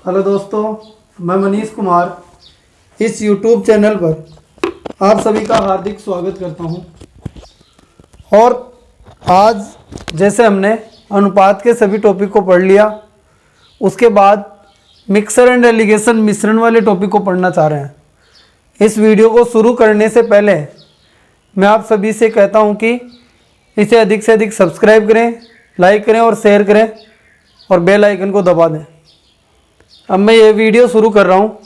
Hello दोस्तों, मैं मनीष कुमार इस YouTube चैनल पर आप सभी का हार्दिक स्वागत करता हूं। और आज जैसे हमने अनुपात के सभी टॉपिक को पढ़ लिया, उसके बाद मिक्सर एंड एलिगेशन मिश्रण वाले टॉपिक को पढ़ना चाह रहे हैं। इस वीडियो को शुरू करने से पहले मैं आप सभी से कहता हूं कि इसे अधिक से अधिक सब्सक्राइब करें, लाइक करें और शेयर करें और बेल आइकन को दबा दें। अब मैं ये वीडियो शुरू कर रहा हूँ,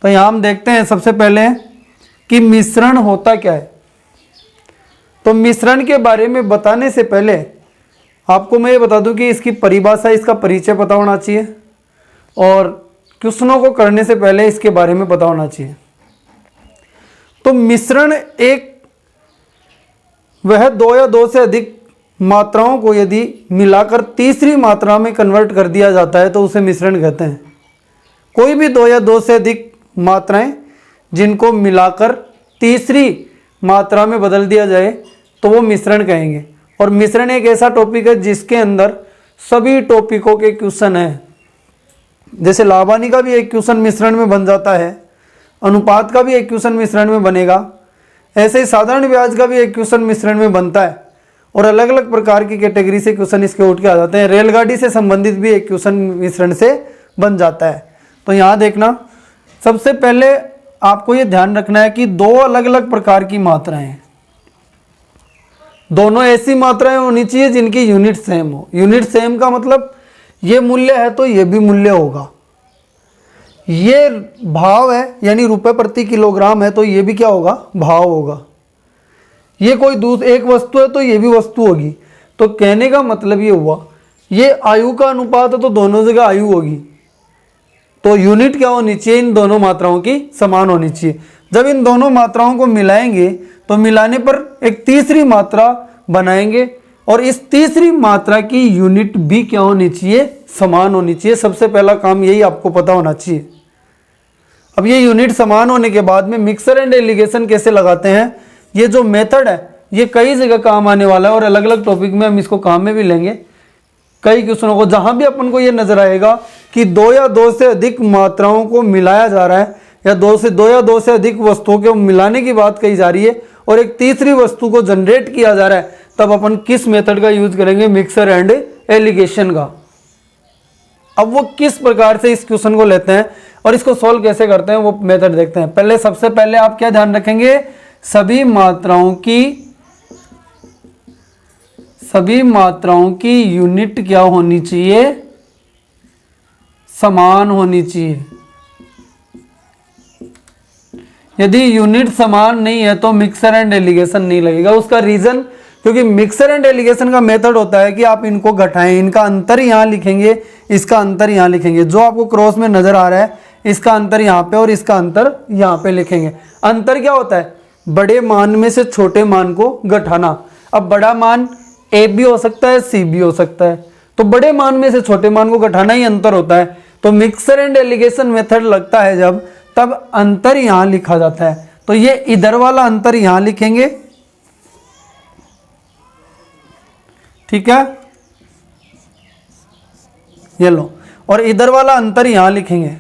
तो यहाँ हम देखते हैं सबसे पहले कि मिश्रण होता क्या है। तो मिश्रण के बारे में बताने से पहले आपको मैं ये बता दूं कि इसकी परिभाषा, इसका परिचय पता होना चाहिए और क्वेश्चनों को करने से पहले इसके बारे में पता होना चाहिए। तो मिश्रण वह दो या दो से अधिक मात्राओं को यदि मिलाकर तीसरी मात्रा में कन्वर्ट कर दिया जाता है तो उसे मिश्रण कहते हैं। कोई भी दो या दो से अधिक मात्राएं जिनको मिलाकर तीसरी मात्रा में बदल दिया जाए तो वो मिश्रण कहेंगे। और मिश्रण एक ऐसा टॉपिक है जिसके अंदर सभी टॉपिकों के क्वेश्चन हैं। जैसे लाबानी का भी एक क्वेश्चन मिश्रण में बन जाता है, अनुपात का भी एक क्वेश्चन मिश्रण में बनेगा, ऐसे ही साधारण ब्याज का भी एक क्वेश्चन मिश्रण में बनता है और अलग अलग प्रकार की कैटेगरी से क्वेश्चन इसके उठ के आ जाते हैं। रेलगाड़ी से संबंधित भी एक क्वेश्चन मिश्रण से बन जाता है। तो यहाँ देखना, सबसे पहले आपको ये ध्यान रखना है कि दो अलग अलग प्रकार की मात्राएं हैं। दोनों ऐसी मात्राएं होनी चाहिए जिनकी यूनिट सेम हो। यूनिट सेम का मतलब ये मूल्य है तो ये भी मूल्य होगा। ये भाव है यानी रुपए प्रति किलोग्राम है तो ये भी क्या होगा, भाव होगा। ये कोई एक वस्तु है तो ये भी वस्तु होगी। तो कहने का मतलब ये हुआ, ये आयु का अनुपात है तो दोनों जगह आयु होगी। तो यूनिट क्या होनी चाहिए, इन दोनों मात्राओं की समान होनी चाहिए। जब इन दोनों मात्राओं को मिलाएंगे तो मिलाने पर एक तीसरी मात्रा बनाएंगे और इस तीसरी मात्रा की यूनिट भी क्या होनी चाहिए, समान होनी चाहिए। सबसे पहला काम यही आपको पता होना चाहिए। अब ये यूनिट समान होने के बाद में मिक्सर एंड एलिगेशन कैसे लगाते हैं, ये जो मेथड है ये कई जगह काम आने वाला है और अलग अलग टॉपिक में हम इसको काम में भी लेंगे। कई क्वेश्चनों को जहां भी अपन को ये नजर आएगा कि दो या दो से अधिक मात्राओं को मिलाया जा रहा है या दो या दो से अधिक वस्तुओं के मिलाने की बात कही जा रही है और एक तीसरी वस्तु को जनरेट किया जा रहा है, तब अपन किस मेथड का यूज करेंगे, मिक्सर एंड एलिगेशन का। अब वो किस प्रकार से इस क्वेश्चन को लेते हैं और इसको सोल्व कैसे करते हैं वो मेथड देखते हैं। पहले सबसे पहले आप क्या ध्यान रखेंगे, सभी मात्राओं की यूनिट क्या होनी चाहिए, समान होनी चाहिए। यदि यूनिट समान नहीं है तो मिक्सर एंड एलिगेशन नहीं लगेगा। उसका रीजन, क्योंकि मिक्सर एंड एलिगेशन का मेथड होता है कि आप इनको घटाएं, इनका अंतर यहां लिखेंगे, इसका अंतर यहां लिखेंगे। जो आपको क्रॉस में नजर आ रहा है इसका अंतर यहां पे और इसका अंतर यहां पे लिखेंगे। अंतर क्या होता है, बड़े मान में से छोटे मान को घटाना। अब बड़ा मान ए भी हो सकता है, सी भी हो सकता है, तो बड़े मान में से छोटे मान को घटाना ही अंतर होता है। तो मिक्सर एंड एलिगेशन मेथड लगता है जब, तब अंतर यहां लिखा जाता है। तो ये इधर वाला अंतर यहां लिखेंगे, ठीक है, ये लो, और इधर वाला अंतर यहां लिखेंगे।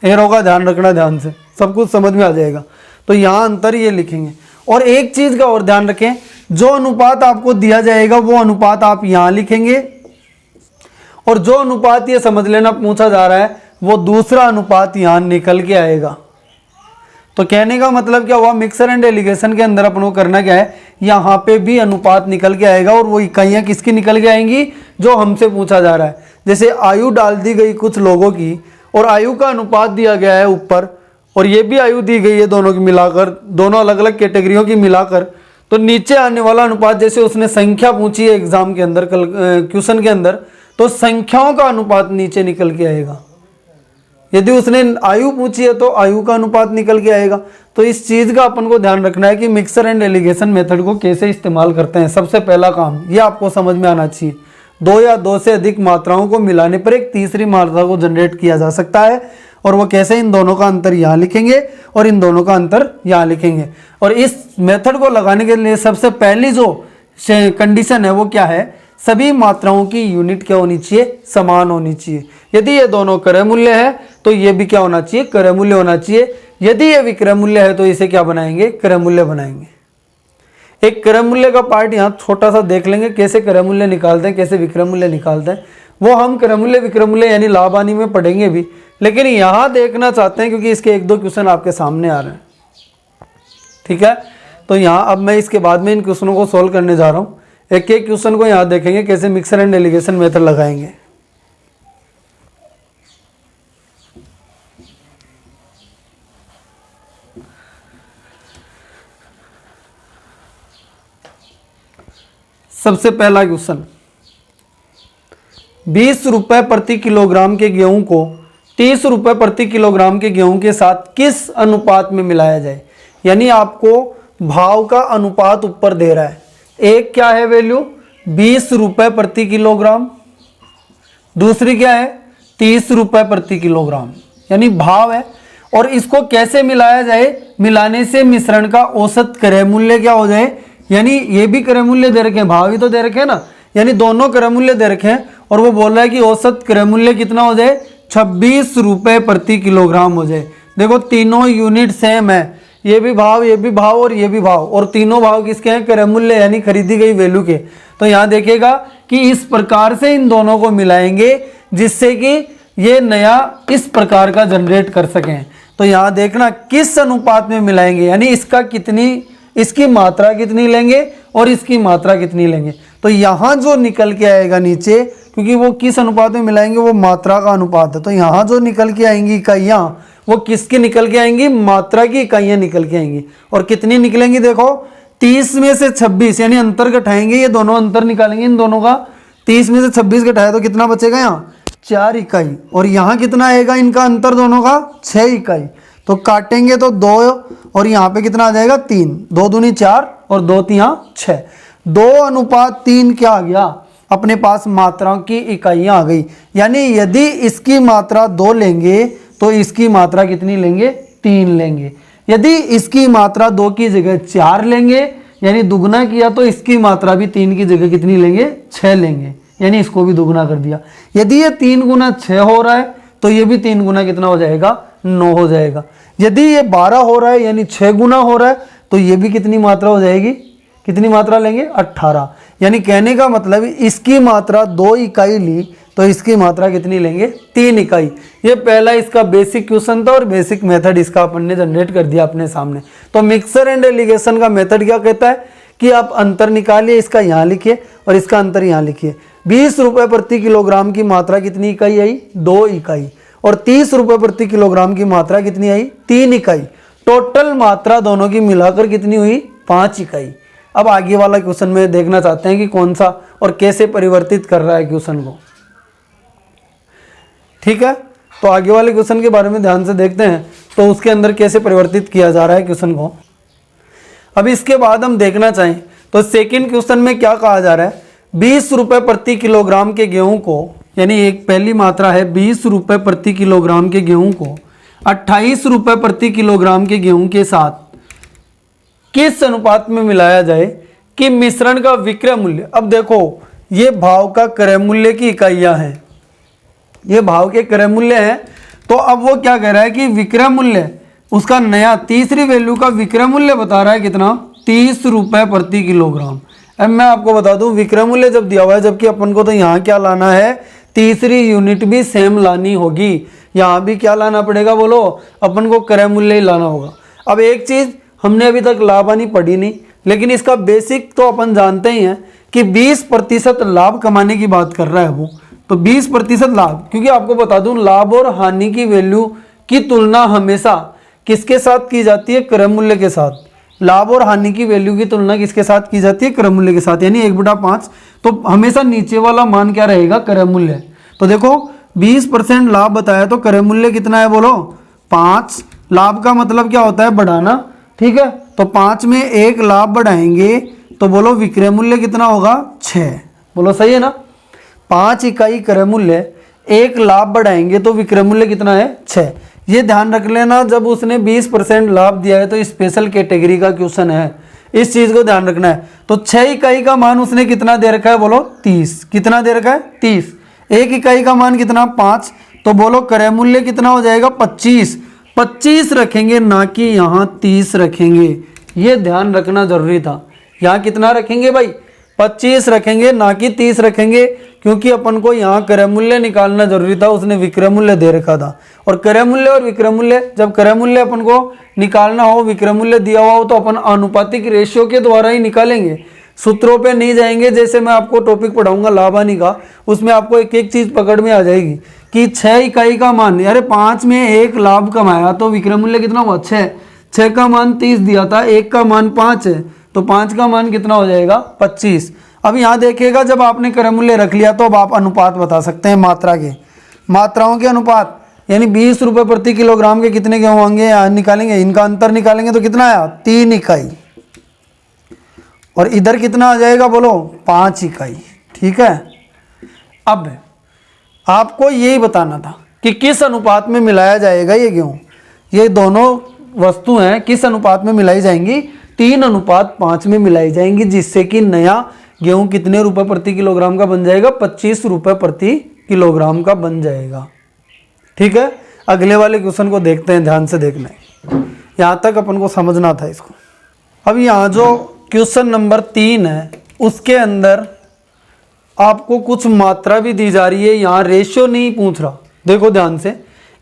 एरो का ध्यान रखना, ध्यान से सब कुछ समझ में आ जाएगा। तो यहां अंतर ये लिखेंगे। और एक चीज का और ध्यान रखें, जो अनुपात आपको दिया जाएगा वो अनुपात आप यहां लिखेंगे और जो अनुपात ये समझ लेना पूछा जा रहा है वो दूसरा अनुपात यहां निकल के आएगा। तो कहने का मतलब क्या हुआ, मिक्सर एंड एलिगेशन के अंदर अपन को करना क्या है, यहां पे भी अनुपात निकल के आएगा और वो इकाइयां किसकी निकल के आएंगी, जो हमसे पूछा जा रहा है। जैसे आयु डाल दी गई कुछ लोगों की और आयु का अनुपात दिया गया है ऊपर, और ये भी आयु दी गई है दोनों की मिलाकर, दोनों अलग अलग कैटेगरियों की मिलाकर, तो नीचे आने वाला अनुपात, जैसे उसने संख्या पूछी है एग्जाम के अंदर, कल क्वेश्चन के अंदर, तो संख्याओं का अनुपात नीचे निकल के आएगा। यदि उसने आयु पूछी है तो आयु का अनुपात निकल के आएगा। तो इस चीज का अपन को ध्यान रखना है कि मिक्सर एंड एलिगेशन मेथड को कैसे इस्तेमाल करते हैं। सबसे पहला काम ये आपको समझ में आना चाहिए, दो या दो से अधिक मात्राओं को मिलाने पर एक तीसरी मात्रा को जनरेट किया जा सकता है और वो कैसे, इन दोनों का अंतर यहाँ लिखेंगे और इन दोनों का अंतर यहाँ लिखेंगे। और इस मेथड को लगाने के लिए सबसे पहली जो कंडीशन है वो क्या है, सभी मात्राओं की यूनिट क्या होनी चाहिए, समान होनी चाहिए। यदि ये दोनों क्रय मूल्य है तो ये भी क्या होना चाहिए, क्रय मूल्य होना चाहिए। यदि ये विक्रय मूल्य है तो इसे क्या बनाएंगे, क्रय मूल्य बनाएंगे। एक क्रय मूल्य का पार्ट यहाँ छोटा सा देख लेंगे, कैसे क्रय मूल्य निकालते हैं, कैसे विक्रय मूल्य निकालते हैं, वो हम क्रय मूल्य विक्रय मूल्य यानी लाभ हानि में पढ़ेंगे भी, लेकिन यहाँ देखना चाहते हैं क्योंकि इसके एक दो क्वेश्चन आपके सामने आ रहे हैं। ठीक है, तो यहाँ अब मैं इसके बाद में इन क्वेश्चनों को सोल्व करने जा रहा हूँ। एक एक क्वेश्चन को यहाँ देखेंगे कैसे मिक्सर एंड एलिगेशन मेथड लगाएंगे। सबसे पहला क्वेश्चन, 20 रुपए प्रति किलोग्राम के गेहूं को 30 रुपए प्रति किलोग्राम के गेहूं के साथ किस अनुपात में मिलाया जाए। यानी आपको भाव का अनुपात ऊपर दे रहा है। एक क्या है वैल्यू, 20 रुपए प्रति किलोग्राम, दूसरी क्या है 30 रुपए प्रति किलोग्राम, यानी भाव है। और इसको कैसे मिलाया जाए, मिलाने से मिश्रण का औसत क्रय मूल्य क्या हो जाए, यानी ये भी क्रय मूल्य दे रखे हैं, भाव ही तो दे रखे हैं ना, यानी दोनों क्रय मूल्य दे रखे हैं और वो बोल रहा है कि औसत क्रय मूल्य कितना हो जाए, 26 रुपए प्रति किलोग्राम हो जाए। देखो तीनों यूनिट सेम है, ये भी भाव, ये भी भाव और ये भी भाव, और तीनों भाव किसके हैं, क्रय मूल्य यानी खरीदी गई वैल्यू के। तो यहाँ देखिएगा कि इस प्रकार से इन दोनों को मिलाएंगे जिससे कि ये नया इस प्रकार का जनरेट कर सकें। तो यहाँ देखना किस अनुपात में मिलाएंगे, यानी इसका कितनी, इसकी मात्रा कितनी लेंगे और इसकी मात्रा कितनी लेंगे। तो यहाँ जो निकल के आएगा नीचे, क्योंकि वो किस अनुपात में मिलाएंगे, वो मात्रा का अनुपात है, तो यहाँ जो निकल के आएंगी इकाइयाँ वो किसकी निकल के आएंगी, मात्रा की इकाइयाँ निकल के आएंगी। और कितनी निकलेंगी, देखो 30 में से 26 यानी अंतर घटाएंगे, ये दोनों अंतर निकालेंगे इन दोनों का, 30 में से 26 घटाया तो कितना बचेगा, यहाँ 4 इकाई, और यहाँ कितना आएगा इनका अंतर दोनों का, 6 इकाई। तो काटेंगे तो 2 और यहाँ पे कितना आ जाएगा 3, 2 दूनी 4 और 2 3 6, 2:3 क्या आ गया, अपने पास मात्राओं की इकाइयाँ आ गई। यानी यदि इसकी मात्रा 2 लेंगे तो इसकी मात्रा कितनी लेंगे, 3 लेंगे। यदि इसकी मात्रा 2 की जगह 4 लेंगे यानी दुगना किया तो इसकी मात्रा भी 3 की जगह कितनी लेंगे, 6 लेंगे, यानी इसको भी दुगना कर दिया। यदि ये 3 गुना 6 हो रहा है तो ये भी 3 गुना कितना हो जाएगा, 9 हो जाएगा। यदि ये 12 हो रहा है यानी 6 गुना हो रहा है तो ये भी कितनी मात्रा हो जाएगी, कितनी मात्रा लेंगे, 18। यानी कहने का मतलब इसकी मात्रा 2 इकाई ली तो इसकी मात्रा कितनी लेंगे, 3 इकाई। ये पहला इसका बेसिक क्वेश्चन था और बेसिक मेथड इसका अपन ने जनरेट कर दिया अपने सामने। तो मिक्सर एंड एलिगेशन का मेथड क्या कहता है कि आप अंतर निकालिए, इसका यहाँ लिखिए और इसका अंतर यहाँ लिखिए। 20 रुपए प्रति किलोग्राम की मात्रा कितनी इकाई आई, 2 इकाई, और 30 रुपए प्रति किलोग्राम की मात्रा कितनी आई, 3 इकाई। टोटल मात्रा दोनों की मिलाकर कितनी हुई, 5 इकाई। अब आगे वाला क्वेश्चन में देखना चाहते हैं कि कौन सा और कैसे परिवर्तित कर रहा है क्वेश्चन को। ठीक है, तो आगे वाले क्वेश्चन के बारे में ध्यान से देखते हैं तो उसके अंदर कैसे परिवर्तित किया जा रहा है क्वेश्चन को। अब इसके बाद हम देखना चाहें तो सेकंड क्वेश्चन में क्या कहा जा रहा है, 20 रुपए प्रति किलोग्राम के गेहूं को, यानी एक पहली मात्रा है 20 रुपए प्रति किलोग्राम के गेहूं को 28 रुपए प्रति किलोग्राम के गेहूं के साथ किस अनुपात में मिलाया जाए कि मिश्रण का विक्रय मूल्य। अब देखो ये भाव का क्रय मूल्य की इकाइयां हैं, ये भाव के क्रय मूल्य हैं। तो अब वो क्या कह रहा है कि विक्रय मूल्य उसका नया तीसरी वैल्यू का विक्रय मूल्य बता रहा है कितना, 30 रुपए प्रति किलोग्राम। अब मैं आपको बता दूं विक्रय मूल्य जब दिया हुआ है, जबकि अपन को तो यहाँ क्या लाना है, तीसरी यूनिट भी सेम लानी होगी, यहाँ भी क्या लाना पड़ेगा बोलो, अपन को क्रय मूल्य ही लाना होगा। अब एक चीज़ हमने अभी तक लाभ हानि पढ़ी नहीं, लेकिन इसका बेसिक तो अपन जानते ही हैं कि 20% लाभ कमाने की बात कर रहा है वो, तो 20% लाभ, क्योंकि आपको बता दूं लाभ और हानि की वैल्यू की तुलना हमेशा किसके साथ की जाती है, क्रय मूल्य के साथ। लाभ और हानि की वैल्यू की तुलना किसके साथ की जाती है, क्रय मूल्य के साथ, यानी 1/5। तो हमेशा नीचे वाला मान क्या रहेगा, क्रय मूल्य। तो देखो 20% लाभ बताया तो क्रय मूल्य कितना है बोलो, 5। लाभ का मतलब क्या होता है, बढ़ाना, ठीक है। तो 5 में 1 लाभ बढ़ाएंगे तो बोलो विक्रय मूल्य कितना होगा, 6। बोलो सही है ना, 5 इकाई क्रय मूल्य, 1 लाभ बढ़ाएंगे तो विक्रय मूल्य कितना है, 6। ये ध्यान रख लेना, जब उसने 20% लाभ दिया है तो स्पेशल कैटेगरी का क्वेश्चन है। इस चीज को ध्यान रखना है। तो 6 इकाई का मान उसने कितना दे रखा है, बोलो 30। कितना दे रखा है, 30। 1 इकाई का मान कितना, 5। तो बोलो क्रय मूल्य कितना हो जाएगा, 25। 25 रखेंगे, ना कि यहाँ 30 रखेंगे। ये ध्यान रखना जरूरी था। यहाँ कितना रखेंगे भाई, 25 रखेंगे, ना कि 30 रखेंगे, क्योंकि अपन को यहाँ क्रय मूल्य निकालना जरूरी था। उसने विक्रय मूल्य दे रखा था। और क्रय मूल्य और विक्रय मूल्य, जब क्रय मूल्य अपन को निकालना हो, विक्रय मूल्य दिया हुआ हो, तो अपन अनुपातिक रेशियो के द्वारा ही निकालेंगे, सूत्रों पे नहीं जाएंगे। जैसे मैं आपको टॉपिक पढ़ाऊंगा लाभ हानि का, उसमें आपको एक एक चीज पकड़ में आ जाएगी कि 6 इकाई का मान, यार 5 में 1 लाभ कमाया तो विक्रय मूल्य कितना हुआ, 6। 6 का मान 30 दिया था, 1 का मान 5 है, तो 5 का मान कितना हो जाएगा, 25। अब यहाँ देखिएगा, जब आपने क्रय मूल्य रख लिया तो अब आप अनुपात बता सकते हैं मात्रा के, मात्राओं के अनुपात, यानी 20 रुपये प्रति किलोग्राम के कितने गेहूं होंगे निकालेंगे, इनका अंतर निकालेंगे तो कितना आया, 3 इकाई। और इधर कितना आ जाएगा, बोलो 5 इकाई। ठीक है। अब आपको यही बताना था कि किस अनुपात में मिलाया जाएगा ये गेहूं। ये दोनों वस्तु हैं, किस अनुपात में मिलाई जाएंगी, 3:5 में मिलाई जाएंगी, जिससे कि नया गेहूं कितने रुपए प्रति किलोग्राम का बन जाएगा, 25 रुपए प्रति किलोग्राम का बन जाएगा। ठीक है। अगले वाले क्वेश्चन को देखते हैं, ध्यान से देखना है, यहाँ तक अपन को समझना था इसको। अब यहाँ जो क्वेश्चन नंबर 3 है, उसके अंदर आपको कुछ मात्रा भी दी जा रही है। यहाँ रेशियो नहीं पूछ रहा, देखो ध्यान से।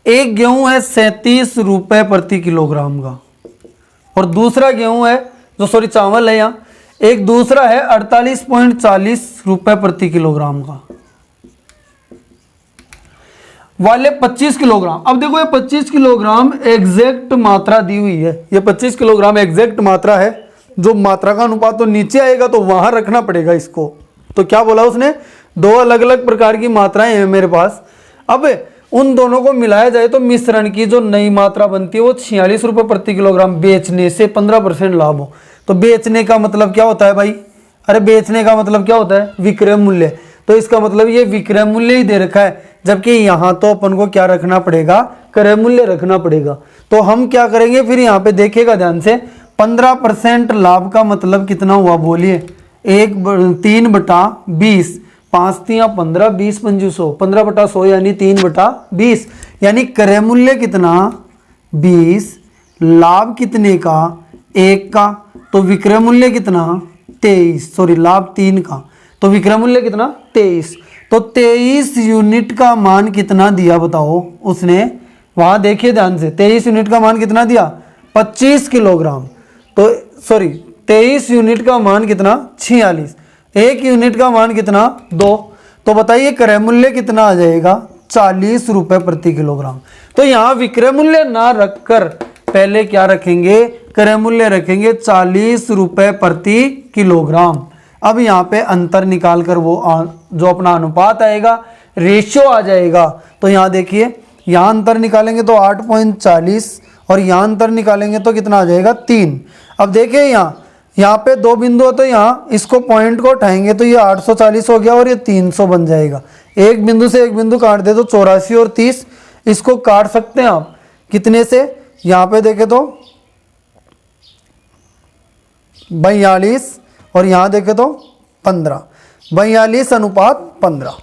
एक गेहूं है 37 रुपए प्रति किलोग्राम का, और दूसरा गेहूं है जो चावल है, यहाँ एक दूसरा है 48.40 रुपए प्रति किलोग्राम का, वाले 25 किलोग्राम। अब देखो ये 25 किलोग्राम एग्जैक्ट मात्रा दी हुई है, ये 25 किलोग्राम एग्जैक्ट मात्रा है। जो मात्रा का अनुपात तो नीचे आएगा तो वहां रखना पड़ेगा इसको। तो क्या बोला उसने, 2 अलग अलग प्रकार की मात्राएं हैं मेरे पास। अब उन दोनों को मिलाया जाए तो मिश्रण की जो नई मात्रा बनती है वो 46 रुपये प्रति किलोग्राम, बेचने से 15% लाभ हो। तो बेचने का मतलब क्या होता है भाई, अरे बेचने का मतलब क्या होता है, विक्रय मूल्य। तो इसका मतलब ये विक्रय मूल्य ही दे रखा है, जबकि यहाँ तो अपन को क्या रखना पड़ेगा, क्रय मूल्य रखना पड़ेगा। तो हम क्या करेंगे फिर, यहाँ पे देखिएगा ध्यान से, 15% लाभ का मतलब कितना हुआ, बोलिए 3/20, 5 तिया 15, 20 पंजू 100, 15/100 यानी 3/20, यानी क्रय मूल्य कितना 20, लाभ कितने का 1 का, तो विक्रय मूल्य कितना 23, लाभ 3 का, तो विक्रय मूल्य कितना 23। तो 23 यूनिट का मान कितना दिया बताओ उसने, वहां देखिए ध्यान से, 23 यूनिट का मान कितना दिया, 25 किलोग्राम। तो 23 यूनिट का मान कितना 46, 1 यूनिट का मान कितना 2। तो बताइए क्रय मूल्य कितना आ जाएगा, 40 रुपए प्रति किलोग्राम। तो यहाँ विक्रय मूल्य ना रखकर पहले क्या रखेंगे, क्रय मूल्य रखेंगे 40 रुपए प्रति किलोग्राम। अब यहाँ पे अंतर निकाल कर वो जो अपना अनुपात आएगा, रेशियो आ जाएगा। तो यहाँ देखिए, यहाँ अंतर निकालेंगे तो 8.40 और यहाँ अंतर निकालेंगे तो कितना आ जाएगा 3। अब देखिए यहाँ पे 2 बिंदु है, तो यहाँ इसको पॉइंट को उठाएंगे तो ये 840 हो गया और ये 300 बन जाएगा। एक बिंदु से एक बिंदु काट दे तो 84 और 30, इसको काट सकते हैं आप कितने से, यहाँ पे देखे तो 42 और यहाँ देखे तो 15, 42:15,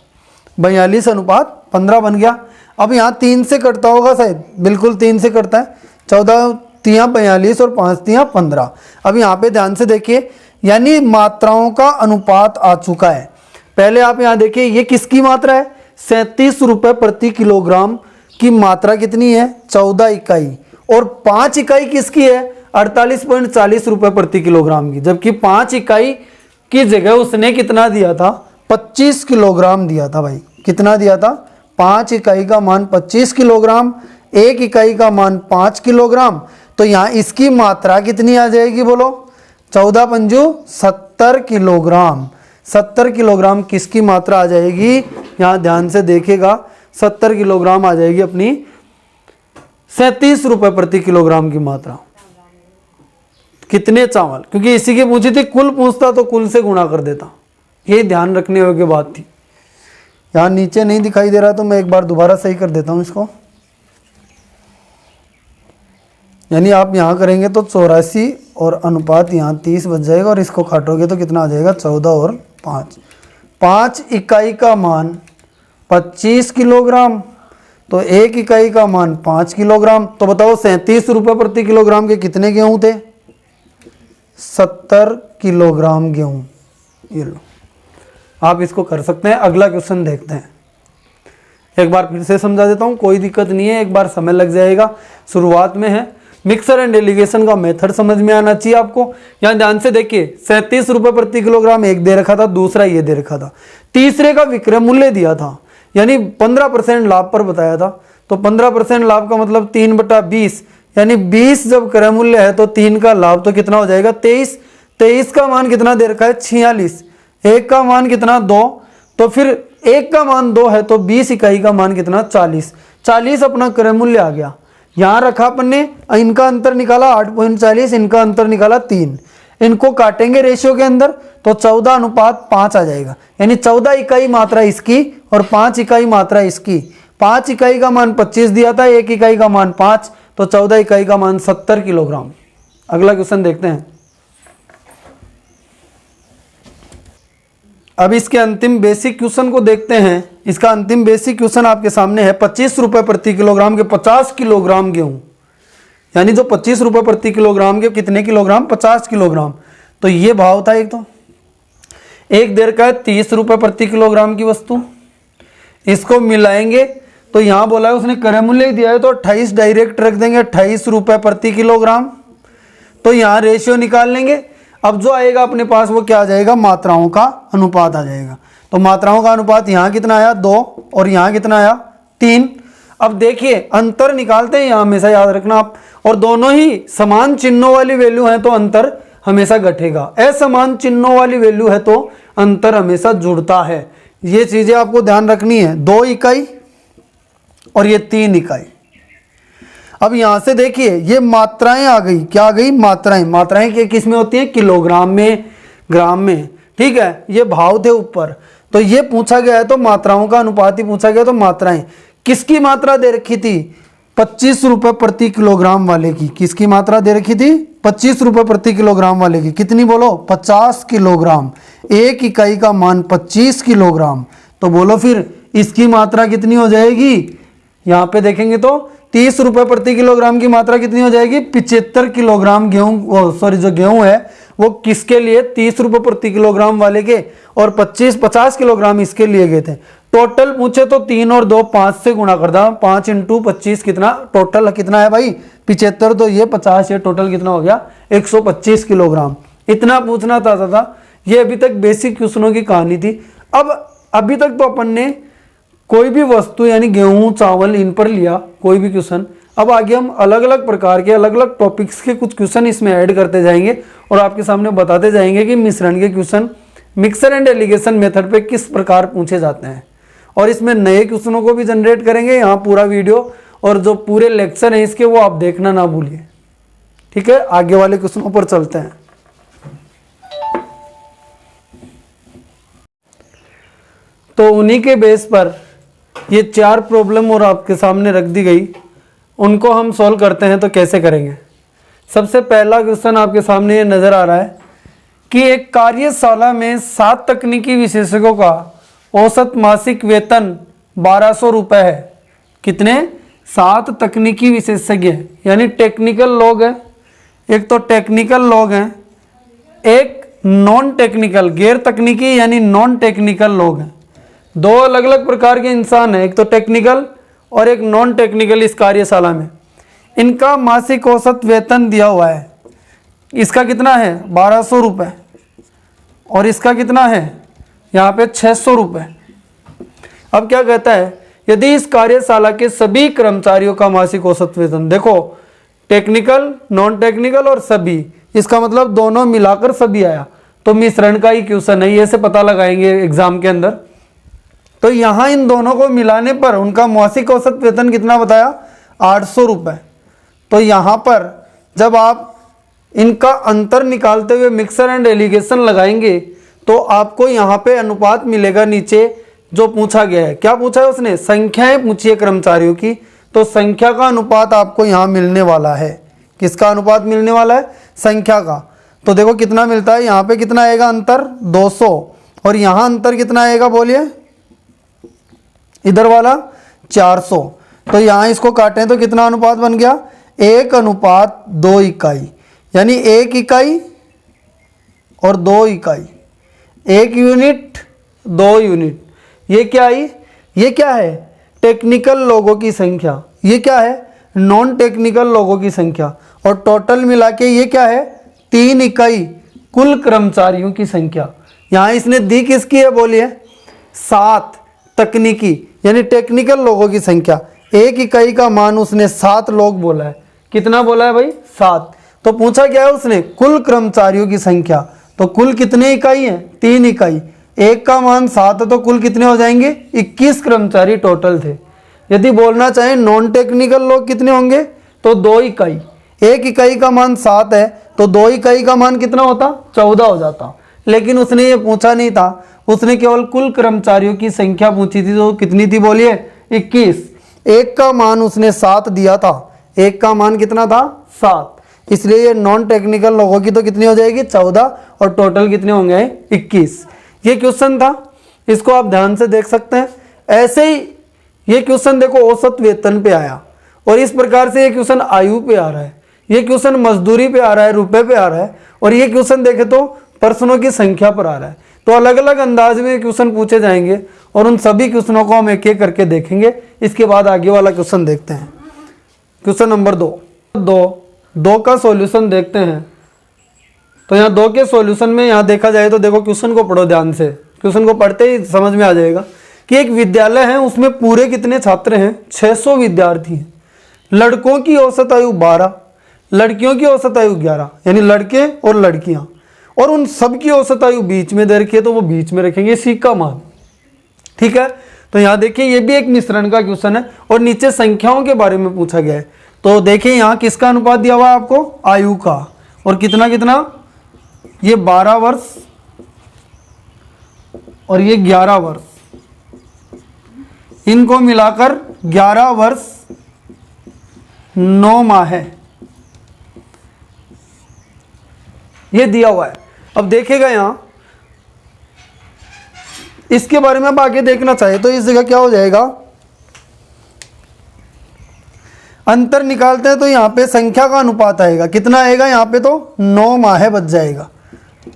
42:15 बन गया। अब यहाँ 3 से कटता होगा शायद, बिल्कुल 3 से कटता है, 14 तिया 42 और 5 तिया 15। अब यहाँ पे ध्यान से देखिए, यानी मात्राओं का अनुपात आ चुका है। पहले आप यहाँ देखिए, ये किसकी मात्रा है, 37 रुपए प्रति किलोग्राम की मात्रा कितनी है, 14 इकाई, और 5 इकाई किसकी है, 48.40 रुपए प्रति किलोग्राम की। जबकि 5 इकाई की जगह उसने कितना दिया था, 25 किलोग्राम दिया था भाई। कितना दिया था, 5 इकाई का मान 25 किलोग्राम, 1 इकाई का मान 5 किलोग्राम। तो यहाँ इसकी मात्रा कितनी आ जाएगी, बोलो 14 पंजू 70 किलोग्राम। 70 किलोग्राम किसकी मात्रा आ जाएगी, यहाँ ध्यान से देखेगा, 70 किलोग्राम आ जाएगी अपनी 37 रुपए प्रति किलोग्राम की मात्रा। कितने चावल, क्योंकि इसी की पूछी थी, कुल पूछता तो कुल से गुणा कर देता। ये ध्यान रखने योग्य बात थी। यहाँ नीचे नहीं दिखाई दे रहा तो मैं एक बार दोबारा सही कर देता हूँ इसको। यानी आप यहाँ करेंगे तो 84 और अनुपात यहाँ 30 बच जाएगा और इसको काटोगे तो कितना आ जाएगा 14 और 5। 5 इकाई का मान 25 किलोग्राम, तो 1 इकाई का मान 5 किलोग्राम। तो बताओ 37 रुपये प्रति किलोग्राम के कितने गेहूँ थे? 70 किलोग्राम गेहूँ। ये लो, आप इसको कर सकते हैं। अगला क्वेश्चन देखते हैं। एक बार फिर से समझा देता हूँ, कोई दिक्कत नहीं है, एक बार समय लग जाएगा, शुरुआत में है। मिक्सर एंड एलिगेशन का मेथड समझ में आना चाहिए आपको। यहाँ ध्यान से देखिए, 37 रुपये प्रति किलोग्राम एक दे रखा था, दूसरा ये दे रखा था, तीसरे का विक्रय मूल्य दिया था, यानी 15% लाभ पर बताया था। तो 15% लाभ का मतलब 3/20, यानी 20 जब क्रय मूल्य है तो 3 का लाभ तो कितना हो जाएगा 23। 23 का मान कितना दे रखा है 46, 1 का मान कितना 2, तो फिर 1 का मान 2 है तो 20 इकाई का मान कितना 40। 40 अपना क्रय मूल्य आ गया। यहाँ रखा अपन ने, इनका अंतर निकाला 8.40, इनका अंतर निकाला 3। इनको काटेंगे रेशियो के अंदर तो 14:5 आ जाएगा, यानी 14 इकाई मात्रा इसकी और 5 इकाई मात्रा इसकी। 5 इकाई का मान 25 दिया था, 1 इकाई का मान 5, तो 14 इकाई का मान 70 किलोग्राम। अगला क्वेश्चन देखते हैं। अब इसके अंतिम बेसिक क्वेश्चन को देखते हैं। इसका अंतिम बेसिक क्वेश्चन आपके सामने है। 25 रुपये प्रति किलोग्राम के 50 किलोग्राम गेहूं, यानी जो 25 रुपये प्रति किलोग्राम के कितने किलोग्राम 50 किलोग्राम। तो ये भाव था एक, तो एक देर का है 30 रुपये प्रति किलोग्राम की वस्तु, इसको मिलाएंगे तो यहाँ बोला है उसने क्रय मूल्य दिया है तो 28 डायरेक्ट रख देंगे, 28 रुपये प्रति किलोग्राम। तो यहाँ रेशियो निकाल लेंगे। अब जो आएगा अपने पास वो क्या आ जाएगा, मात्राओं का अनुपात आ जाएगा। तो मात्राओं का अनुपात यहाँ कितना आया 2 और यहाँ कितना आया 3। अब देखिए अंतर निकालते हैं, यहाँ हमेशा याद रखना आप, और दोनों ही समान चिन्हों वाली वैल्यू है तो अंतर हमेशा घटेगा, असमान चिन्हों वाली वैल्यू है तो अंतर हमेशा जुड़ता है। ये चीजें आपको ध्यान रखनी है। 2 इकाई और ये 3 इकाई। अब यहां से देखिए ये मात्राएं आ गई, क्या आ गई मात्राएं। मात्राएं किस में होती हैं, किलोग्राम में, ग्राम में, ठीक है। ये भाव थे ऊपर, तो ये पूछा गया है तो मात्राओं का अनुपात ही पूछा गया। तो मात्राएं किसकी मात्रा दे रखी थी 25 रुपये प्रति किलोग्राम वाले की, किसकी मात्रा दे रखी थी 25 रुपये प्रति किलोग्राम वाले की, कितनी बोलो 50 किलोग्राम। 1 इकाई का मान 25 किलोग्राम, तो बोलो फिर इसकी मात्रा कितनी हो जाएगी। यहाँ पे देखेंगे तो 30 रुपये प्रति किलोग्राम की मात्रा कितनी हो जाएगी 75 किलोग्राम गेहूं, सॉरी जो गेहूं है वो किसके लिए 30 रुपये प्रति किलोग्राम वाले के, और 50 किलोग्राम इसके लिए गए थे। टोटल पूछे तो 3 और 2 5 से गुणा कर दो, 5 × 25 कितना टोटल कितना है भाई 75, तो ये 50, ये टोटल कितना हो गया 125 किलोग्राम। इतना पूछना था। ये अभी तक बेसिक क्वेश्चनों की कहानी थी। अब अभी तक तो अपन ने कोई भी वस्तु यानी गेहूं चावल इन पर लिया कोई भी क्वेश्चन। अब आगे हम अलग अलग प्रकार के अलग अलग टॉपिक्स के कुछ क्वेश्चन इसमें ऐड करते जाएंगे और आपके सामने बताते जाएंगे कि मिश्रण के question mixer and allegation method पे किस प्रकार पूछे जाते हैं, और इसमें नए क्वेश्चनों को भी जनरेट करेंगे। यहाँ पूरा वीडियो और जो पूरे लेक्चर हैं इसके वो आप देखना ना भूलिए, ठीक है। आगे वाले क्वेश्चनों पर चलते हैं। तो उन्हीं के बेस पर ये 4 प्रॉब्लम और आपके सामने रख दी गई, उनको हम सॉल्व करते हैं। तो कैसे करेंगे, सबसे पहला क्वेश्चन आपके सामने ये नजर आ रहा है कि एक कार्यशाला में 7 तकनीकी विशेषज्ञों का औसत मासिक वेतन 1200 रुपये है। कितने 7 तकनीकी विशेषज्ञ हैं, यानी टेक्निकल लोग हैं, एक तो टेक्निकल लोग हैं, एक नॉन टेक्निकल गैर तकनीकी यानी नॉन टेक्निकल लोग हैं। 2 अलग अलग प्रकार के इंसान हैं, एक तो टेक्निकल और एक नॉन टेक्निकल। इस कार्यशाला में इनका मासिक औसत वेतन दिया हुआ है, इसका कितना है 1200 रुपये और इसका कितना है यहाँ पे 600 रुपये। अब क्या कहता है, यदि इस कार्यशाला के सभी कर्मचारियों का मासिक औसत वेतन, देखो टेक्निकल नॉन टेक्निकल और सभी, इसका मतलब दोनों मिलाकर सभी आया, तो मिश्रण का ही क्वेश्चन है, ये से पता लगाएंगे एग्जाम के अंदर। तो यहाँ इन दोनों को मिलाने पर उनका मासिक औसत वेतन कितना बताया 800 रुपये। तो यहाँ पर जब आप इनका अंतर निकालते हुए मिक्सर एंड एलिगेशन लगाएंगे तो आपको यहाँ पे अनुपात मिलेगा नीचे जो पूछा गया है। क्या पूछा है उसने, संख्याएं पूछी है कर्मचारियों की, तो संख्या का अनुपात आपको यहाँ मिलने वाला है। किसका अनुपात मिलने वाला है, संख्या का। तो देखो कितना मिलता है, यहाँ पे कितना आएगा अंतर 200, और यहाँ अंतर कितना आएगा बोलिए, इधर वाला 400। तो यहाँ इसको काटें तो कितना अनुपात बन गया, 1:2 इकाई, यानी 1 इकाई और 2 इकाई, 1 यूनिट 2 यूनिट। ये क्या आई, ये क्या है, टेक्निकल लोगों की संख्या, ये क्या है, नॉन टेक्निकल लोगों की संख्या, और टोटल मिला के ये क्या है, 3 इकाई कुल कर्मचारियों की संख्या। यहाँ इसने दी किसकी है बोलिए, 7 तकनीकी यानी टेक्निकल लोगों की संख्या। 1 इकाई का मान उसने 7 लोग बोला है। कितना बोला है भाई, 7। तो पूछा क्या है उसने, कुल कर्मचारियों की संख्या। तो कुल कितने इकाई है, 3 इकाई। 1 का मान 7 है तो कुल कितने हो जाएंगे, 21 कर्मचारी टोटल थे। यदि बोलना चाहें नॉन टेक्निकल लोग कितने होंगे, तो 2 इकाई। 1 इकाई का मान 7 है तो 2 इकाई का मान कितना होता, 14 हो जाता। लेकिन उसने ये पूछा नहीं था, उसने केवल कुल कर्मचारियों की संख्या पूछी थी। तो कितनी थी बोलिए, 21। 1 का मान उसने 7 दिया था, 1 का मान कितना था, 7। इसलिए ये नॉन टेक्निकल लोगों की तो कितनी हो जाएगी, 14, और टोटल कितने होंगे, 21। ये क्वेश्चन था, इसको आप ध्यान से देख सकते हैं। ऐसे ही ये क्वेश्चन देखो औसत वेतन पे आया, और इस प्रकार से ये क्वेश्चन आयु पे आ रहा है, ये क्वेश्चन मजदूरी पे आ रहा है, रुपए पे आ रहा है, और ये क्वेश्चन देखे तो पर्सनों की संख्या पर आ रहा है। तो अलग अलग अंदाज में क्वेश्चन पूछे जाएंगे, और उन सभी क्वेश्चनों को हम एक एक करके देखेंगे। इसके बाद आगे वाला क्वेश्चन देखते हैं। क्वेश्चन नंबर 2 का सॉल्यूशन देखते हैं। तो यहाँ 2 के सॉल्यूशन में यहाँ देखा जाए तो देखो क्वेश्चन को पढ़ो ध्यान से, क्वेश्चन को पढ़ते ही समझ में आ जाएगा कि एक विद्यालय है, उसमें पूरे कितने छात्र हैं, 600 विद्यार्थी हैं। लड़कों की औसत आयु 12, लड़कियों की औसत आयु 11, यानी लड़के और लड़कियां, और उन सब की औसत आयु बीच में दे रखी है, तो वो बीच में रखेंगे सी का मान। ठीक है, तो यहाँ देखिए ये भी एक मिश्रण का क्वेश्चन है, और नीचे संख्याओं के बारे में पूछा गया है। तो देखिए यहाँ किसका अनुपात दिया हुआ है आपको, आयु का, और कितना कितना, ये 12 वर्ष और ये 11 वर्ष, इनको मिलाकर 11 वर्ष 9 माह है, ये दिया हुआ है। अब देखेगा यहां इसके बारे में अब आगे देखना चाहे तो इस जगह क्या हो जाएगा, अंतर निकालते हैं तो यहाँ पे संख्या का अनुपात आएगा, कितना आएगा यहाँ पे, तो 9 माह बच जाएगा।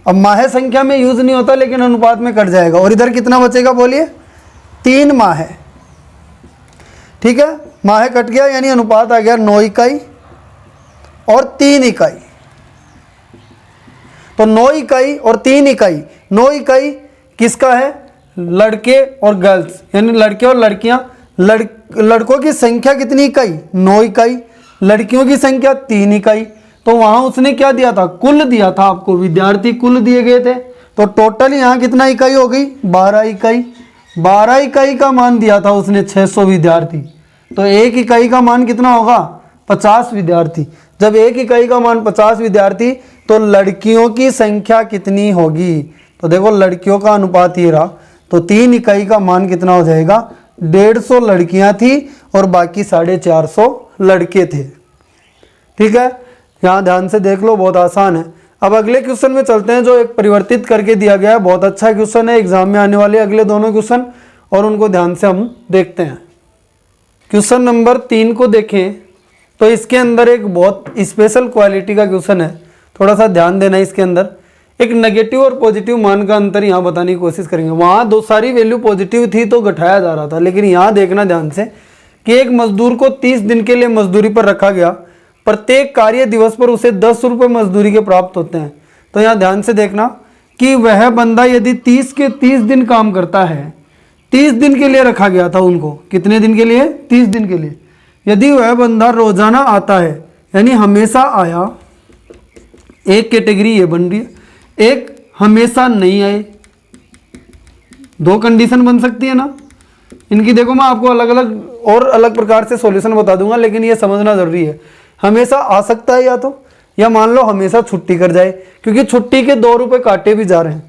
अब माह संख्या में यूज नहीं होता लेकिन अनुपात में कट जाएगा, और इधर कितना बचेगा बोलिए, 3 माह। ठीक है, माह कट गया यानी अनुपात आ गया 9 इकाई और 3 इकाई। तो 9 इकाई और 3 इकाई, 9 इकाई किसका है, लड़के और गर्ल्स, यानी लड़के और लड़कियां। लड़कों की संख्या कितनी इकाई, 9 इकाई, लड़कियों की संख्या 3 इकाई। तो वहां उसने क्या दिया था, कुल दिया था आपको, विद्यार्थी कुल दिए गए थे। तो टोटल यहाँ कितना इकाई हो गई, 12 इकाई। 12 इकाई का मान दिया था उसने 600 विद्यार्थी, तो 1 इकाई का मान कितना होगा, 50 विद्यार्थी। जब 1 इकाई का मान 50 विद्यार्थी, तो लड़कियों की संख्या कितनी होगी, तो देखो लड़कियों का अनुपात ये रहा। तो 3 इकाई का मान कितना हो जाएगा, 150 लड़कियां थी और बाकी 450 लड़के थे। ठीक है, यहाँ ध्यान से देख लो, बहुत आसान है। अब अगले क्वेश्चन में चलते हैं, जो एक परिवर्तित करके दिया गया है, बहुत अच्छा क्वेश्चन है, एग्जाम में आने वाले अगले दोनों क्वेश्चन, और उनको ध्यान से हम देखते हैं। क्वेश्चन नंबर 3 को देखें तो इसके अंदर एक बहुत स्पेशल क्वालिटी का क्वेश्चन है, थोड़ा सा ध्यान देना। इसके अंदर एक नेगेटिव और पॉजिटिव मान का अंतर यहाँ बताने की कोशिश करेंगे। वहाँ दो सारी वैल्यू पॉजिटिव थी तो घटाया जा रहा था, लेकिन यहाँ देखना ध्यान से कि एक मजदूर को 30 दिन के लिए मजदूरी पर रखा गया, प्रत्येक कार्य दिवस पर उसे 10 रुपये मजदूरी के प्राप्त होते हैं। तो यहाँ ध्यान से देखना कि वह बंदा यदि 30 के 30 दिन काम करता है, 30 दिन के लिए रखा गया था उनको, कितने दिन के लिए, 30 दिन के लिए। यदि वह बंदा रोजाना आता है, यानी हमेशा आया, एक कैटेगरी ये बन रही है, एक हमेशा नहीं आए, 2 कंडीशन बन सकती है ना इनकी। देखो मैं आपको अलग अलग और अलग प्रकार से सॉल्यूशन बता दूंगा, लेकिन ये समझना जरूरी है। हमेशा आ सकता है या मान लो हमेशा छुट्टी कर जाए, क्योंकि छुट्टी के 2 रुपए काटे भी जा रहे हैं।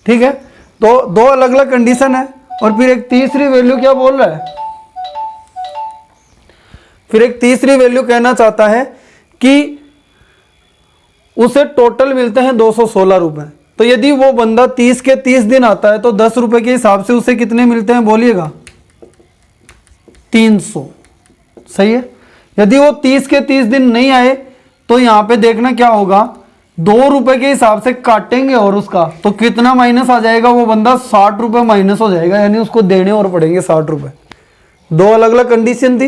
ठीक है, तो 2 अलग अलग कंडीशन है। और फिर एक तीसरी वैल्यू क्या बोल रहा है, फिर एक तीसरी वैल्यू कहना चाहता है कि उसे टोटल मिलते हैं 216 रुपये। तो यदि वो बंदा 30 के 30 दिन आता है तो 10 रुपये के हिसाब से उसे कितने मिलते हैं बोलिएगा? 300। सही है। यदि वो 30 के 30 दिन नहीं आए तो यहाँ पे देखना क्या होगा, 2 रुपये के हिसाब से काटेंगे और उसका तो कितना माइनस आ जाएगा, वो बंदा 60 रुपये माइनस हो जाएगा, यानी उसको देने और पड़ेंगे 60 रुपये। दो अलग अलग कंडीशन थी।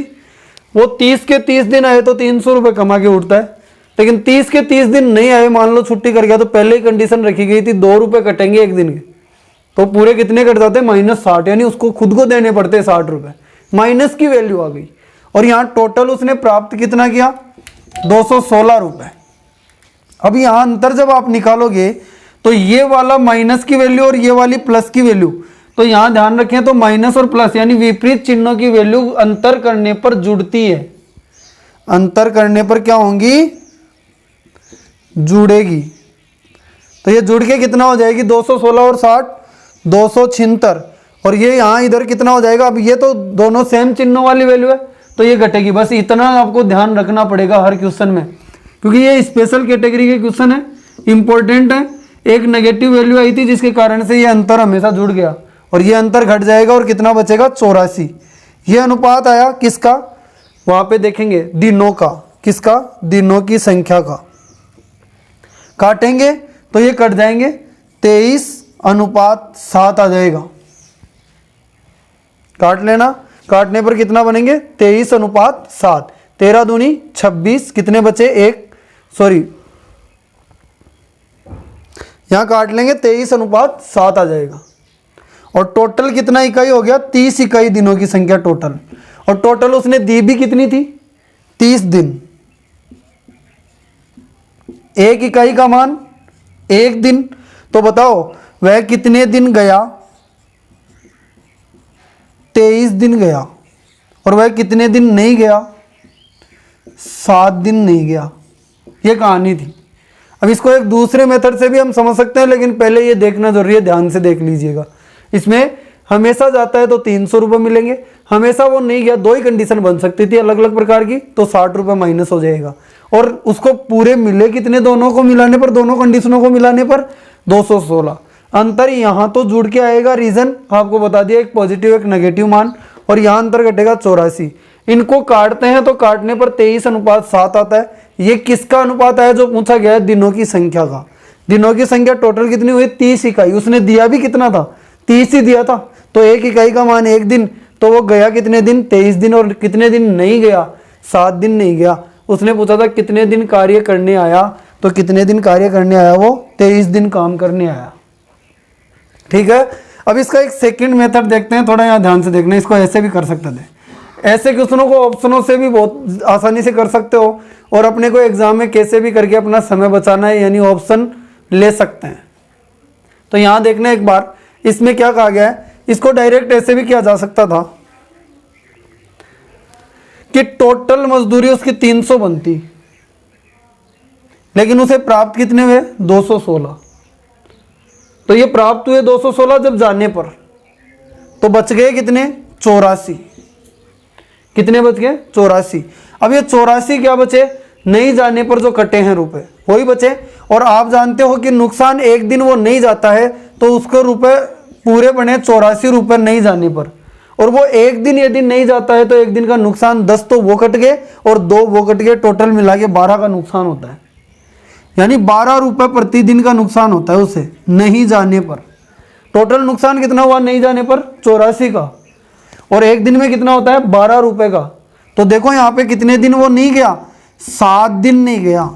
वो 30 के 30 दिन आए तो 300 रुपये कमा के उठता है, लेकिन 30 के 30 दिन नहीं आए, मान लो छुट्टी कर गया, तो पहले ही कंडीशन रखी गई थी 2 रुपये कटेंगे एक दिन के, तो पूरे कितने कट जाते हैं? -60, यानी उसको खुद को देने पड़ते 60 रुपये। माइनस की वैल्यू आ गई और यहाँ टोटल उसने प्राप्त कितना किया? 216 रुपये। अब यहाँ अंतर जब आप निकालोगे तो ये वाला माइनस की वैल्यू और ये वाली प्लस की वैल्यू, तो यहाँ ध्यान रखें तो माइनस और प्लस यानी विपरीत चिन्हों की वैल्यू अंतर करने पर जुड़ती है। अंतर करने पर क्या होंगी? जुड़ेगी। तो ये जुड़ के कितना हो जाएगी? 216 और 60 276, और ये यहाँ इधर कितना हो जाएगा? अब ये तो दोनों सेम चिन्हों वाली वैल्यू है तो ये घटेगी। बस इतना आपको ध्यान रखना पड़ेगा हर क्वेश्चन में, क्योंकि ये स्पेशल कैटेगरी के क्वेश्चन है, इंपॉर्टेंट है। एक नेगेटिव वैल्यू आई थी जिसके कारण से ये अंतर हमेशा जुड़ गया और ये अंतर घट जाएगा और कितना बचेगा? 84। ये अनुपात आया किसका? वहाँ पे देखेंगे दिनों का। किसका? दिनों की संख्या का। काटेंगे तो ये कट जाएंगे, 23:7 आ जाएगा। काट लेना, काटने पर कितना बनेंगे? 23:7। 13 दूनी 26, कितने बचे? यहां काट लेंगे, 23:7 आ जाएगा। और टोटल कितना इकाई हो गया? 30 इकाई दिनों की संख्या टोटल। और टोटल उसने दी भी कितनी थी? 30 दिन। एक इकाई का मान 1 दिन, तो बताओ वह कितने दिन गया? 23 दिन गया। और वह कितने दिन नहीं गया? 7 दिन नहीं गया। ये कहानी थी। अब इसको एक दूसरे मेथड से भी हम समझ सकते हैं, लेकिन पहले ये देखना जरूरी है, ध्यान से देख लीजिएगा। इसमें हमेशा जाता है तो 300 रुपये मिलेंगे, हमेशा वो नहीं गया, 2 ही कंडीशन बन सकती थी अलग अलग प्रकार की, तो 60 रुपये माइनस हो जाएगा। और उसको पूरे मिले कितने? दोनों को मिलाने पर, दोनों कंडीशनों को मिलाने पर 216। अंतर यहाँ तो जुड़ के आएगा, रीजन आपको बता दिया, एक पॉजिटिव एक नेगेटिव मान, और यहाँ अंतर घटेगा 84। इनको काटते हैं तो काटने पर 23:7 आता है। ये किसका अनुपात है जो पूछा गया है? दिनों की संख्या का। दिनों की संख्या टोटल कितनी हुई? 30 इकाई। उसने दिया भी कितना था? 30 ही दिया था, तो एक इकाई का मान 1 दिन, तो वो गया कितने दिन? 23 दिन। और कितने दिन नहीं गया? 7 दिन नहीं गया। उसने पूछा था कितने दिन कार्य करने आया, तो कितने दिन कार्य करने आया? वो 23 दिन काम करने आया। ठीक है। अब इसका एक सेकंड मेथड देखते हैं, थोड़ा यहाँ ध्यान से देखना। इसको ऐसे भी कर सकते थे, ऐसे क्वेश्चनों को ऑप्शनों से भी बहुत आसानी से कर सकते हो, और अपने को एग्जाम में कैसे भी करके अपना समय बचाना है, यानी ऑप्शन ले सकते हैं। तो यहाँ देखना एक बार, इसमें क्या कहा गया है? इसको डायरेक्ट ऐसे भी किया जा सकता था कि टोटल मजदूरी उसकी 300 बनती, लेकिन उसे प्राप्त कितने हुए? 216। तो ये प्राप्त हुए 216 जब जाने पर, तो बच गए कितने? 84। कितने बच गए? 84। अब ये 84 क्या बचे? नहीं जाने पर जो कटे हैं रुपए, वही बचे। और आप जानते हो कि नुकसान एक दिन वो नहीं जाता है तो उसको रुपए पूरे बने 84 रुपए नहीं जाने पर। और वो एक दिन यदि नहीं जाता है तो एक दिन का नुकसान 10 तो वो कट गए और 2 वो कट गए, टोटल मिला के 12 का नुकसान होता है। यानी 12 रुपए प्रतिदिन का नुकसान होता है उसे नहीं जाने पर। टोटल नुकसान कितना हुआ नहीं जाने पर? 84 का। और एक दिन में कितना होता है? 12 रुपए का। तो देखो यहाँ पे कितने दिन वो नहीं गया? 7 दिन नहीं गया।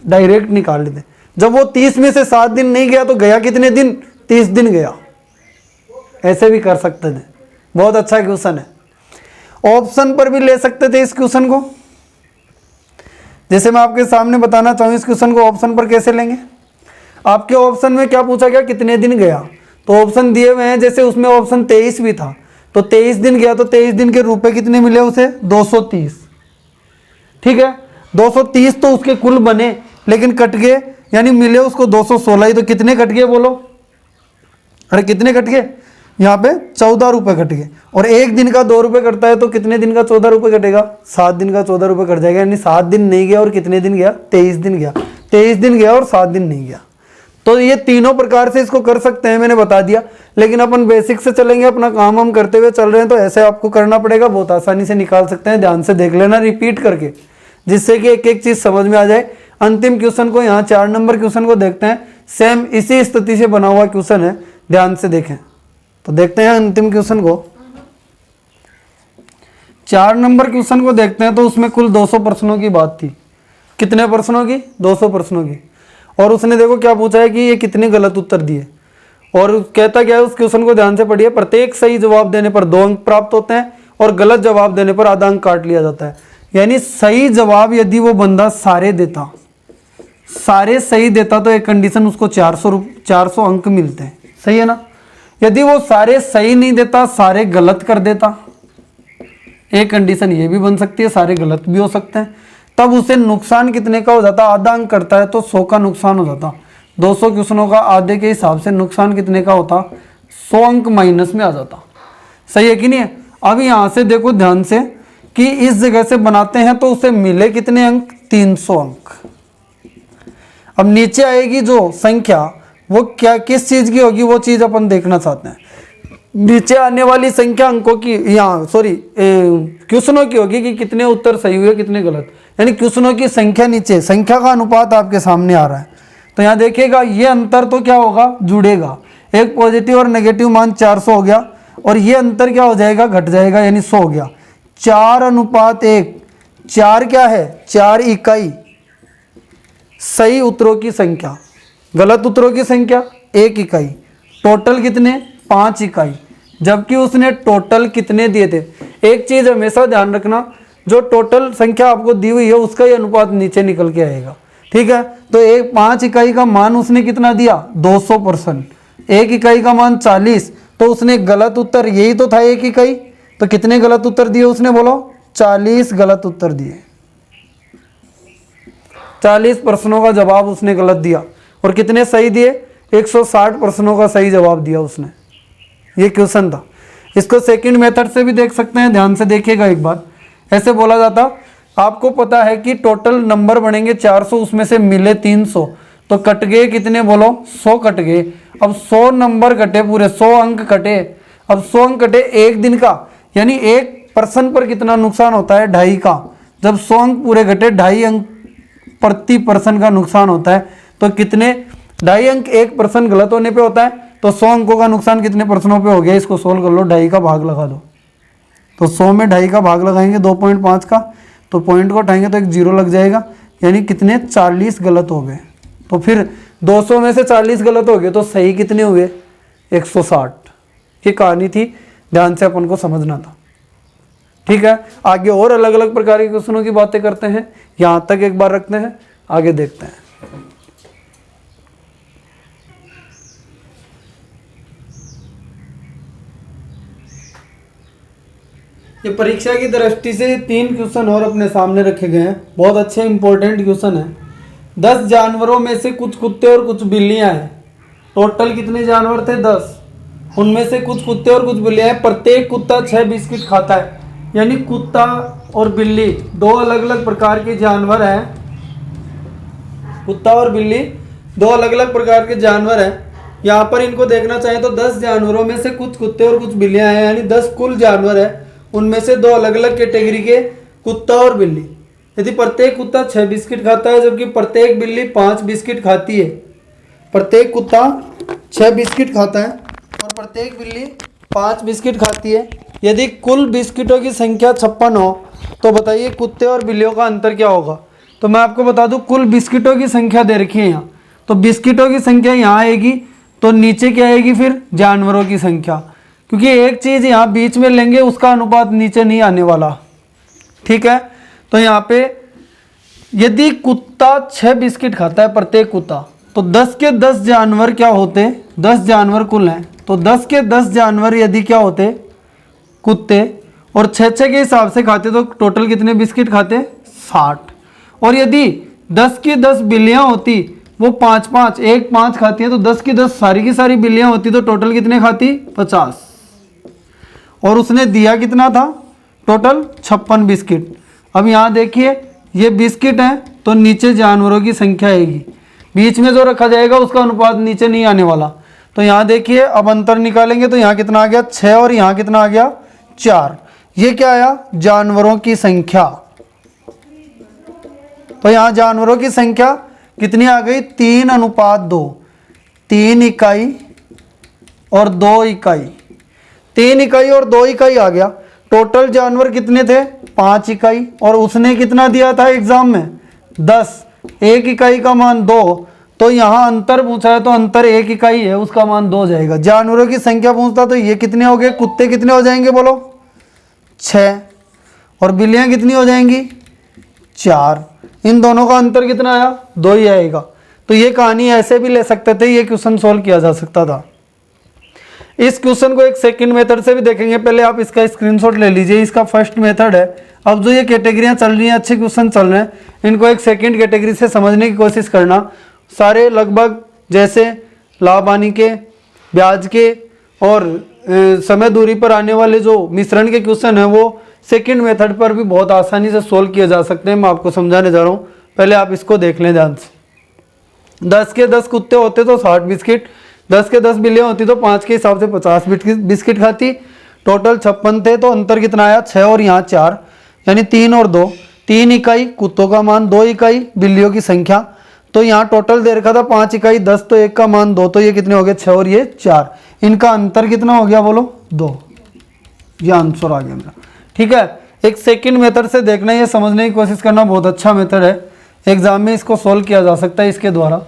डायरेक्ट निकाल लेते। जब वो 30 में से 7 दिन नहीं गया तो गया कितने दिन? 30 दिन गया। ऐसे भी कर सकते थे। बहुत अच्छा क्वेश्चन है। ऑप्शन पर भी ले सकते थे इस क्वेश्चन को। जैसे मैं आपके सामने बताना चाहूँ इस क्वेश्चन को ऑप्शन पर कैसे लेंगे। आपके ऑप्शन में क्या पूछा गया? कितने दिन गया। तो ऑप्शन दिए हुए हैं, जैसे उसमें ऑप्शन 23 भी था, तो 23 दिन गया तो 23 दिन के रुपए कितने मिले उसे? 230। ठीक है, 230 तो उसके कुल बने, लेकिन कट गए, यानी मिले उसको 216 ही। तो कितने कट गए बोलो? अरे कितने कट गए? यहाँ पे 14 रुपए कट गए। और एक दिन का 2 रुपए कटता है तो कितने दिन का 14 रुपए कटेगा? 7 दिन का 14 रुपए कट जाएगा। यानी 7 दिन नहीं गया और कितने दिन गया? 23 दिन गया। 23 दिन गया और 7 दिन नहीं गया। तो ये तीनों प्रकार से इसको कर सकते हैं, मैंने बता दिया। लेकिन अपन बेसिक से चलेंगे, अपना काम हम करते हुए चल रहे हैं, तो ऐसे आपको करना पड़ेगा, बहुत आसानी से निकाल सकते हैं। ध्यान से देख लेना रिपीट करके, जिससे कि एक एक चीज समझ में आ जाए। अंतिम क्वेश्चन को, यहाँ 4 नंबर क्वेश्चन को देखते हैं। सेम इसी स्थिति से बना हुआ क्वेश्चन है, ध्यान से देखें। तो देखते हैं अंतिम क्वेश्चन को। 4 नंबर क्वेश्चन को देखते हैं। तो उसमें कुल 200 प्रश्नों की बात थी। कितने प्रश्नों की? 200 प्रश्नों की। और उसने देखो क्या पूछा है कि ये कितने गलत उत्तर दिए, और कहता क्या है, उस क्वेश्चन को ध्यान से पढ़िए। प्रत्येक सही जवाब देने पर 2 अंक प्राप्त होते हैं और गलत जवाब देने पर आधा अंक काट लिया जाता है। यानी सही जवाब यदि वो बंदा सारे सही देता तो एक कंडीशन उसको 400 अंक मिलते हैं, सही है ना। यदि वो सारे सही नहीं देता, सारे गलत कर देता, एक कंडीशन ये भी बन सकती है, सारे गलत भी हो सकते हैं, तब उसे नुकसान कितने का हो जाता? आधा अंक करता है तो 100 का नुकसान हो जाता। 200 क्वेश्चनों का आधे के हिसाब से नुकसान कितने का होता? 100 अंक माइनस में आ जाता। सही है कि नहीं है? अब यहाँ से देखो ध्यान से कि इस जगह से बनाते हैं तो उसे मिले कितने अंक? 300 अंक। अब नीचे आएगी जो संख्या, वो क्या किस चीज की होगी, वो चीज अपन देखना चाहते हैं। नीचे आने वाली संख्या अंकों की, यहाँ सॉरी क्वेश्चनों की होगी कि कितने उत्तर सही हुए कितने गलत, यानी क्वेश्चनों की संख्या। नीचे संख्या का अनुपात आपके सामने आ रहा है, तो यहाँ देखिएगा ये अंतर तो क्या होगा? जुड़ेगा। एक पॉजिटिव और नेगेटिव मान 400 हो गया, और ये अंतर क्या हो जाएगा? घट जाएगा, यानी 100 हो गया। 4:1। 4 क्या है? 4 इकाई सही उत्तरों की संख्या, गलत उत्तरों की संख्या 1 इकाई। टोटल कितने? 5 इकाई। जबकि उसने टोटल कितने दिए थे? एक चीज हमेशा ध्यान रखना, जो टोटल संख्या आपको दी हुई है उसका ही अनुपात नीचे निकल के आएगा, ठीक है। तो 5 इकाई का मान उसने कितना दिया? 200%। 1 इकाई का मान 40, तो उसने गलत उत्तर, यही तो था 1 इकाई, तो कितने गलत उत्तर दिए उसने? बोलो। 40 गलत उत्तर दिए। 40 प्रश्नों का जवाब उसने गलत दिया, और कितने सही दिए? 160 प्रश्नों का सही जवाब दिया उसने। ये क्वेश्चन था। इसको सेकंड मेथड से भी देख सकते हैं, ध्यान से देखिएगा एक बार। ऐसे बोला जाता, आपको पता है कि टोटल नंबर बनेंगे 400, उसमें से मिले 300, तो कट गए कितने? बोलो। 100 कट गए। अब 100 नंबर कटे, पूरे 100 अंक कटे। अब 100 अंक कटे एक दिन का, यानी एक पर्सन पर कितना नुकसान होता है? 2.5 का। जब 100 अंक पूरे घटे, 2.5 अंक प्रति पर्सन का नुकसान होता है। तो कितने? 2.5 अंक एक पर्सन गलत होने पे होता है, तो 100 अंकों का नुकसान कितने पर्सनों पे हो गया? इसको सोल्व कर लो, 2.5 का भाग लगा दो। तो 100 में 2.5 का भाग लगाएंगे 2.5 का, तो पॉइंट को हटाएंगे तो एक 0 लग जाएगा, यानी कितने? 40 गलत हो गए। तो फिर 200 में से 40 गलत हो गए, तो सही कितने हुए? 160। ये कहानी थी, ध्यान से अपन को समझना था, ठीक है। आगे और अलग अलग प्रकार के क्वेश्चनों की बातें करते हैं, यहाँ तक एक बार रखते हैं, आगे देखते हैं। ये परीक्षा की दृष्टि से 3 क्वेश्चन और अपने सामने रखे गए हैं, बहुत अच्छे इंपॉर्टेंट क्वेश्चन है। 10 जानवरों में से कुछ कुत्ते और कुछ बिल्लियां हैं। टोटल कितने जानवर थे? 10। उनमें से कुछ कुत्ते और कुछ बिल्लियां हैं। प्रत्येक कुत्ता 6 बिस्किट खाता है। यानी कुत्ता और बिल्ली 2 अलग अलग प्रकार के जानवर हैं। कुत्ता और बिल्ली 2 अलग अलग प्रकार के जानवर हैं। यहाँ पर इनको देखना चाहें तो 10 जानवरों में से कुछ कुत्ते और कुछ बिल्लियां हैं, यानी 10 कुल जानवर है। उनमें से 2 अलग अलग कैटेगरी के कुत्ता और बिल्ली। यदि प्रत्येक कुत्ता 6 बिस्किट खाता है, जबकि प्रत्येक बिल्ली 5 बिस्किट खाती है। प्रत्येक कुत्ता 6 बिस्किट खाता है और प्रत्येक बिल्ली 5 बिस्किट खाती है। यदि कुल बिस्किटों की संख्या 56 हो, तो बताइए कुत्ते और बिल्लियों का अंतर क्या होगा? तो मैं आपको बता दूं, कुल बिस्किटों की संख्या दे रखी है यहाँ, तो बिस्किटों की संख्या यहाँ आएगी, तो नीचे क्या आएगी फिर? जानवरों की संख्या। क्योंकि एक चीज यहाँ बीच में लेंगे, उसका अनुपात नीचे नहीं आने वाला, ठीक है। तो यहाँ पे यदि कुत्ता 6 बिस्किट खाता है प्रत्येक कुत्ता, तो 10 के 10 जानवर क्या होते? 10 जानवर कुल हैं, तो 10 के 10 जानवर यदि क्या होते? कुत्ते, और 6-6 के हिसाब से खाते, तो टोटल कितने बिस्किट खाते? 60। और यदि 10 की 10 बिल्लियां होती, वो 5-5, एक 5 खाती है, तो 10 की 10 सारी की सारी बिल्लियां होती, तो टोटल कितने खाती? 50। और उसने दिया कितना था? Total 56 biscuit. अब यहाँ देखिए ये बिस्किट है तो नीचे जानवरों की संख्या आएगी, बीच में जो रखा जाएगा उसका अनुपात नीचे नहीं आने वाला। तो यहाँ देखिए अब अंतर निकालेंगे तो यहाँ कितना आ गया 6 और यहाँ कितना आ गया 4। ये क्या आया जानवरों की संख्या। तो यहाँ जानवरों की संख्या कितनी आ गई 3:2, 3 इकाई और 2 इकाई, 3 इकाई और 2 इकाई आ गया। टोटल जानवर कितने थे 5 इकाई और उसने कितना दिया था एग्जाम में 10, 1 इकाई का मान 2। तो यहाँ अंतर पूछा है तो अंतर 1 इकाई है, उसका मान 2 जाएगा। जानवरों की संख्या पूछता तो ये कितने हो गए, कुत्ते कितने हो जाएंगे बोलो 6 और बिल्लियाँ कितनी हो जाएंगी 4। इन दोनों का अंतर कितना आया 2 ही आएगा। तो ये कहानी ऐसे भी ले सकते थे, ये क्वेश्चन सोल्व किया जा सकता था। इस क्वेश्चन को एक सेकंड मेथड से भी देखेंगे, पहले आप इसका स्क्रीनशॉट ले लीजिए। इसका फर्स्ट मेथड है। अब जो ये कैटेगरियाँ चल रही हैं, अच्छे क्वेश्चन चल रहे हैं, इनको एक सेकंड कैटेगरी से समझने की कोशिश करना। सारे लगभग जैसे लाभ हानि के, ब्याज के और समय दूरी पर आने वाले जो मिश्रण के क्वेश्चन हैं वो सेकंड मेथड पर भी बहुत आसानी से सोल्व किए जा सकते हैं। मैं आपको समझाने जा रहा हूँ, पहले आप इसको देख लें ध्यान से। 10 के 10 कुत्ते होते तो 60 बिस्किट, 10 के 10 बिल्लियाँ होती तो 5 के हिसाब से 50 बिस्किट खाती। टोटल 56 थे तो अंतर कितना आया 6 और यहाँ 4, यानी 3 और 2, 3 इकाई कुत्तों का मान, 2 इकाई बिल्लियों की संख्या। तो यहाँ टोटल दे रखा था 5 इकाई 10, तो 1 का मान 2, तो ये कितने हो गए 6 और ये 4। इनका अंतर कितना हो गया बोलो 2। ये आंसर आ गया मेरा। ठीक है, एक सेकंड मेथड से देखना, ये समझने की कोशिश करना, बहुत अच्छा मेथड है। एग्जाम में इसको सोल्व किया जा सकता है इसके द्वारा।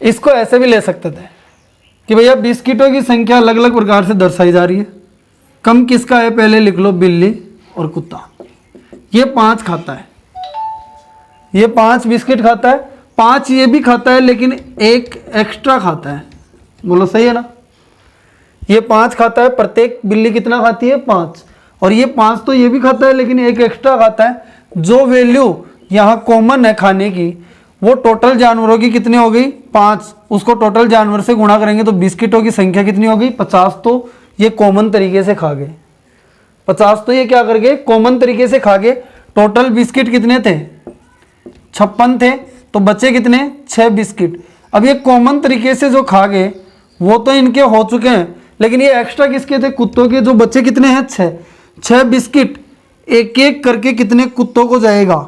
इसको ऐसे भी ले सकते थे कि भैया बिस्किटों की संख्या अलग अलग प्रकार से दर्शाई जा रही है। कम किसका है पहले लिख लो, बिल्ली और कुत्ता। ये 5 खाता है, ये 5 बिस्किट खाता है, 5 ये भी खाता है लेकिन 1 एक्स्ट्रा खाता है। बोलो सही है ना। ये 5 खाता है, प्रत्येक बिल्ली कितना खाती है 5, और ये 5 तो ये भी खाता है लेकिन 1 एक्स्ट्रा खाता है। जो वैल्यू यहाँ कॉमन है खाने की वो टोटल जानवरों की कितनी हो गई 5, उसको टोटल जानवर से गुणा करेंगे तो बिस्किटों की संख्या कितनी हो गई 50। तो ये कॉमन तरीके से खा गए 50, तो ये क्या कर गए कॉमन तरीके से खा गए। टोटल बिस्किट कितने थे 56 थे, तो बचे कितने 6 बिस्किट। अब ये कॉमन तरीके से जो खा गए वो तो इनके हो चुके हैं, लेकिन ये एक्स्ट्रा किसके थे कुत्तों के, जो बच्चे कितने हैं 6 बिस्किट एक एक करके कितने कुत्तों को जाएगा।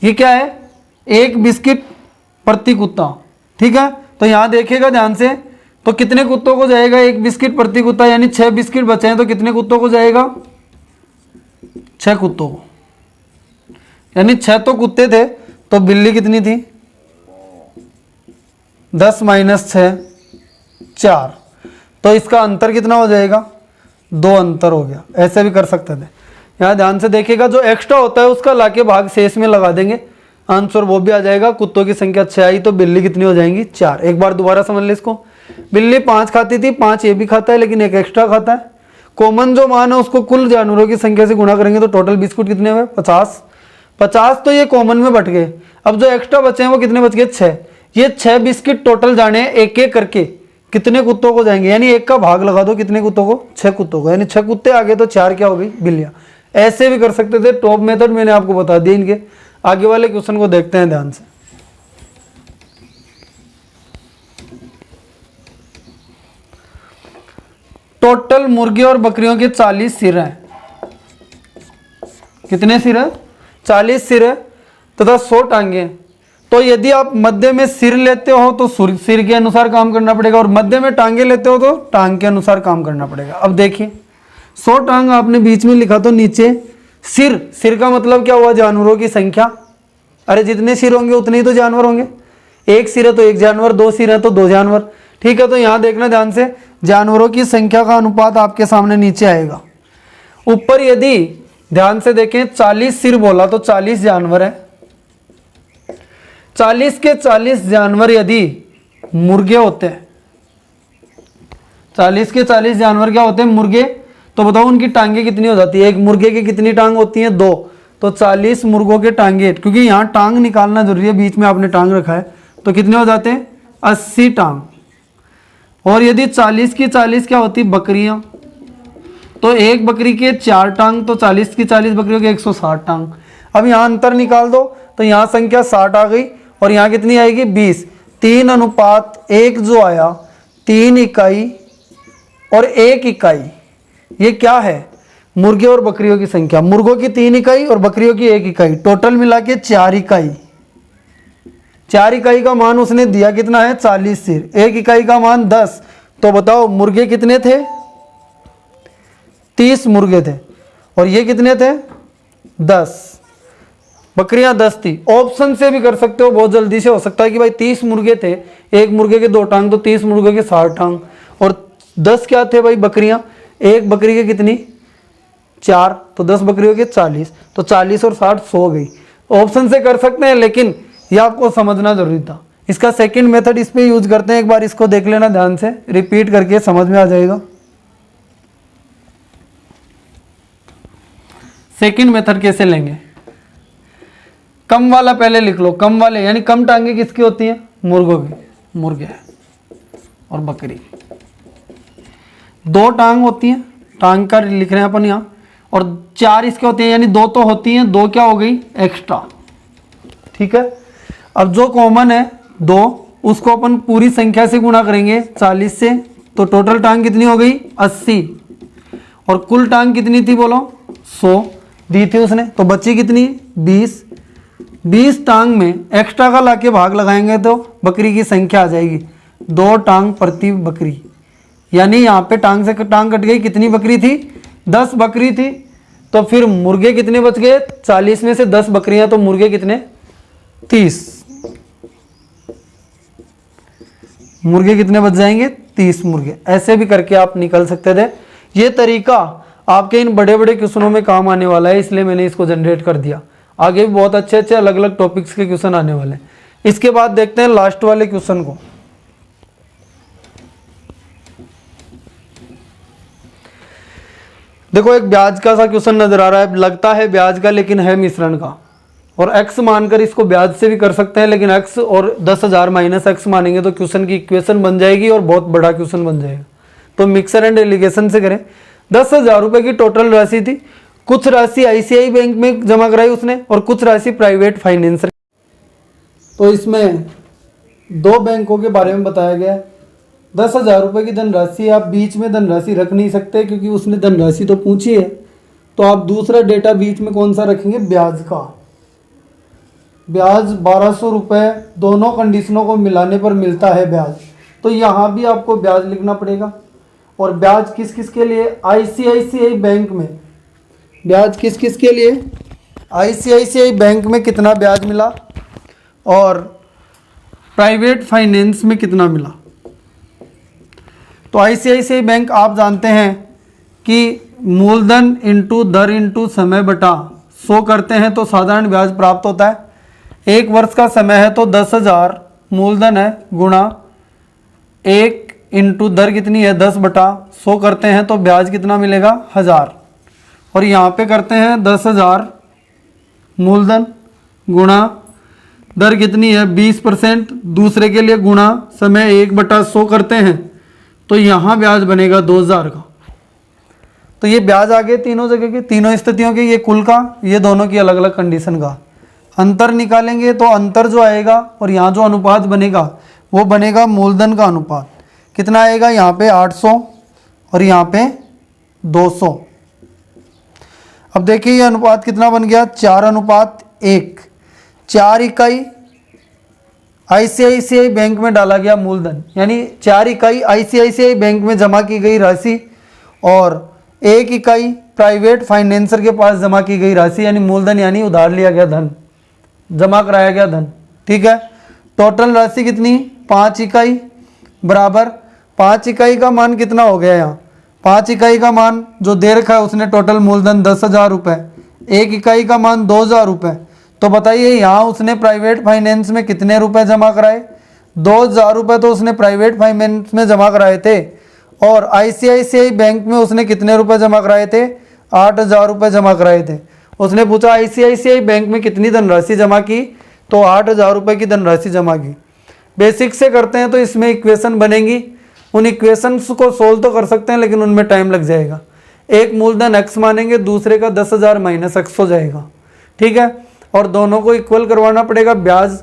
ये क्या है 1 बिस्किट प्रति कुत्ता। ठीक है, तो यहाँ देखिएगा ध्यान से, तो कितने कुत्तों को जाएगा 1 बिस्किट प्रति कुत्ता, यानी 6 बिस्किट बचे हैं तो कितने कुत्तों को जाएगा 6 कुत्तों को, यानी 6 तो कुत्ते थे। तो बिल्ली कितनी थी 10 - 6 4, तो इसका अंतर कितना हो जाएगा 2 अंतर हो गया। ऐसे भी कर सकते थे। यहाँ ध्यान से देखिएगा, जो एक्स्ट्रा होता है उसका लाके भाग शेष में लगा देंगे, आंसर वो भी आ जाएगा। कुत्तों की संख्या 6 आई तो बिल्ली कितनी हो जाएंगी 4। एक बार दोबारा समझ ले इसको। बिल्ली 5 खाती थी, 5 ये भी खाता है लेकिन 1 एक्स्ट्रा खाता है। कॉमन जो मान है उसको कुल जानवरों की संख्या से गुणा करेंगे तो टोटल बिस्कुट कितने हुए 50 तो ये कॉमन में बट गए। अब जो एक्स्ट्रा बचे हैं वो कितने बच गए 6। ये 6 बिस्किट टोटल जाने एक एक करके कितने कुत्तों को जाएंगे, यानी 1 का भाग लगा दो कितने कुत्तों को 6 कुत्तों को, यानी 6 कुत्ते आ गए तो 4 क्या हो गई बिल्लियां। ऐसे भी कर सकते थे। टॉप मेथड मैंने आपको बता दिया। इनके आगे वाले क्वेश्चन को देखते हैं ध्यान से। टोटल मुर्गे और बकरियों के 40 सिर हैं। कितने सिर है 40 सिर है तथा 100 टांगे हैं। तो यदि आप मध्य में सिर लेते हो तो सिर के अनुसार काम करना पड़ेगा, और मध्य में टांगे लेते हो तो टांग के अनुसार काम करना पड़ेगा। अब देखिए 100 टांग आपने बीच में लिखा तो नीचे सिर का मतलब क्या हुआ जानवरों की संख्या। अरे जितने सिर होंगे उतने ही तो जानवर होंगे। 1 सिर है तो 1 जानवर, 2 सिर है तो 2 जानवर। ठीक है, तो यहां देखना ध्यान से, जानवरों की संख्या का अनुपात आपके सामने नीचे आएगा। ऊपर यदि ध्यान से देखें 40 सिर बोला तो 40 जानवर है। 40 के 40 जानवर यदि मुर्गे होते हैं, 40 के 40 जानवर क्या होते हैं मुर्गे, तो बताओ उनकी टांगे कितनी हो जाती है। एक मुर्गे की कितनी टांग होती है 2, तो 40 मुर्गों के टांगे, क्योंकि यहाँ टांग निकालना जरूरी है, बीच में आपने टांग रखा है, तो कितने हो जाते हैं 80 टांग। और यदि 40 की 40 क्या होती बकरियां, तो एक बकरी के 4 टांग, तो 40 की 40 बकरियों के 160 टांग। अब यहाँ अंतर निकाल दो, तो यहाँ संख्या 60 आ गई और यहाँ कितनी आएगी 20। 3:1 जो आया, 3 इकाई और 1 इकाई, ये क्या है? मुर्गे और बकरियों की संख्या। मुर्गों की 3 इकाई और बकरियों की 1 इकाई, टोटल मिला के 4 इकाई। 4 इकाई का मान उसने दिया कितना है? 40 सिर। 1 इकाई का मान 10। तो बताओ मुर्गे कितने थे? 30 मुर्गे थे। और ये कितने थे? 10। बकरियां 10 थी। ऑप्शन से भी कर सकते हो, बहुत जल्दी से हो सकता है कि भाई 30 मुर्गे थे, एक मुर्गे के 2 टांग, तो 30 मुर्गे के 60 टांग, और 10 क्या थे भाई बकरियां? एक बकरी के कितनी? 4, तो 10 बकरियों के 40, तो 40 और 60 100 गई। ऑप्शन से कर सकते हैं, लेकिन ये आपको समझना जरूरी था। इसका सेकंड मेथड इस पे यूज करते हैं, एक बार इसको देख लेना ध्यान से, रिपीट करके समझ में आ जाएगा। सेकंड मेथड कैसे लेंगे? कम वाला पहले लिख लो। कम वाले यानी कम टांगे किसकी होती हैं? मुर्गों की। मुर्गे और बकरी 2 टांग होती हैं, टांग का लिख रहे हैं अपन यहाँ, और 4 इसके होते हैं, यानी 2 तो होती हैं, 2 क्या हो गई? एक्स्ट्रा। ठीक है। अब जो कॉमन है 2, उसको अपन पूरी संख्या से गुणा करेंगे 40 से, तो टोटल टांग कितनी हो गई? 80। और कुल टांग कितनी थी बोलो? 100 दी थी उसने, तो बची कितनी? 20। 20 टांग में एक्स्ट्रा का लाके भाग लगाएंगे तो बकरी की संख्या आ जाएगी 2 टांग प्रति बकरी। यानी यहाँ पे टांग से टांग कट गई, कितनी बकरी थी? 10 बकरी थी। तो फिर मुर्गे कितने बच गए? 40 में से 10 बकरियां, तो मुर्गे कितने? 30। मुर्गे कितने बच जाएंगे? 30 मुर्गे। ऐसे भी करके आप निकल सकते थे। ये तरीका आपके इन बड़े बड़े क्वेश्चनों में काम आने वाला है, इसलिए मैंने इसको जनरेट कर दिया। आगे भी बहुत अच्छे अच्छे अलग अलग टॉपिक्स के क्वेश्चन आने वाले हैं। इसके बाद देखते हैं लास्ट वाले क्वेश्चन को। देखो एक ब्याज का सा क्वेश्चन नजर आ रहा है, लगता है ब्याज का लेकिन है मिश्रण का, और x मानकर इसको ब्याज से भी कर सकते हैं, लेकिन x और 10,000 माइनस x मानेंगे तो क्वेश्चन की इक्वेशन बन जाएगी और बहुत बड़ा क्वेश्चन बन जाएगा। तो मिक्सर एंड एलिगेशन से करें। 10,000 रुपए की टोटल राशि थी, कुछ राशि आईसीआई बैंक में जमा कराई उसने और कुछ राशि प्राइवेट फाइनेंसर। तो इसमें 2 बैंकों के बारे में बताया गया है। 10,000 रुपए की धनराशि, आप बीच में धनराशि रख नहीं सकते क्योंकि उसने धनराशि तो पूछी है, तो आप दूसरा डेटा बीच में कौन सा रखेंगे? ब्याज का। ब्याज 1200 रुपये, दोनों कंडीशनों को मिलाने पर मिलता है ब्याज, तो यहाँ भी आपको ब्याज लिखना पड़ेगा। और ब्याज किस किस के लिए? आईसीआईसीआई बैंक में। ब्याज किस किस के लिए? आईसीआईसीआई बैंक में कितना ब्याज मिला और प्राइवेट फाइनेंस में कितना मिला। तो आईसीआईसीआई बैंक आप जानते हैं कि मूलधन इंटू दर इंटू समय बटा 100 करते हैं तो साधारण ब्याज प्राप्त होता है। 1 वर्ष का समय है तो 10,000 मूलधन है गुणा 1 इंटू दर कितनी है? 10 बटा 100 करते हैं तो ब्याज कितना मिलेगा? 1000। और यहाँ पे करते हैं 10,000 मूलधन गुणा दर कितनी है? 20%, दूसरे के लिए गुणा समय 1 बटा 100 करते हैं तो यहाँ ब्याज बनेगा 2,000 का। तो ये ब्याज आ गए तीनों जगह के, तीनों स्थितियों के, ये कुल का, ये दोनों की अलग अलग कंडीशन का। अंतर निकालेंगे तो अंतर जो आएगा और यहाँ जो अनुपात बनेगा वो बनेगा मूलधन का अनुपात। कितना आएगा? यहाँ पे 800 और यहाँ पे 200। अब देखिए ये अनुपात कितना बन गया? 4:1। 4 इकाई आईसीआईसीआई बैंक में डाला गया मूलधन, यानी 4 इकाई आईसीआईसीआई बैंक में जमा की गई राशि और 1 इकाई प्राइवेट फाइनेंसर के पास जमा की गई राशि, यानी मूलधन यानी उधार लिया गया धन, जमा कराया गया धन। ठीक है। टोटल राशि कितनी? 5 इकाई बराबर 5 इकाई का मान कितना हो गया? यहाँ 5 इकाई का मान जो दे रखा है उसने, टोटल मूलधन 10,000 रुपये, 1 इकाई का मान 2,000 रुपये। तो बताइए यहाँ उसने प्राइवेट फाइनेंस में कितने रुपए जमा कराए? 2,000 रुपये तो उसने प्राइवेट फाइनेंस में जमा कराए थे, और आईसीआईसीआई बैंक में उसने कितने रुपए जमा कराए थे? 8,000 रुपये जमा कराए थे। उसने पूछा आईसीआईसीआई बैंक में कितनी धनराशि जमा की, तो 8,000 रुपये की धनराशि जमा की। बेसिक से करते हैं तो इसमें इक्वेशन बनेगी, उन इक्वेशंस को सोल्व तो कर सकते हैं लेकिन उनमें टाइम लग जाएगा। एक मूलधन x मानेंगे, दूसरे का 10,000 माइनस x हो जाएगा, ठीक है। और दोनों को इक्वल करवाना पड़ेगा ब्याज,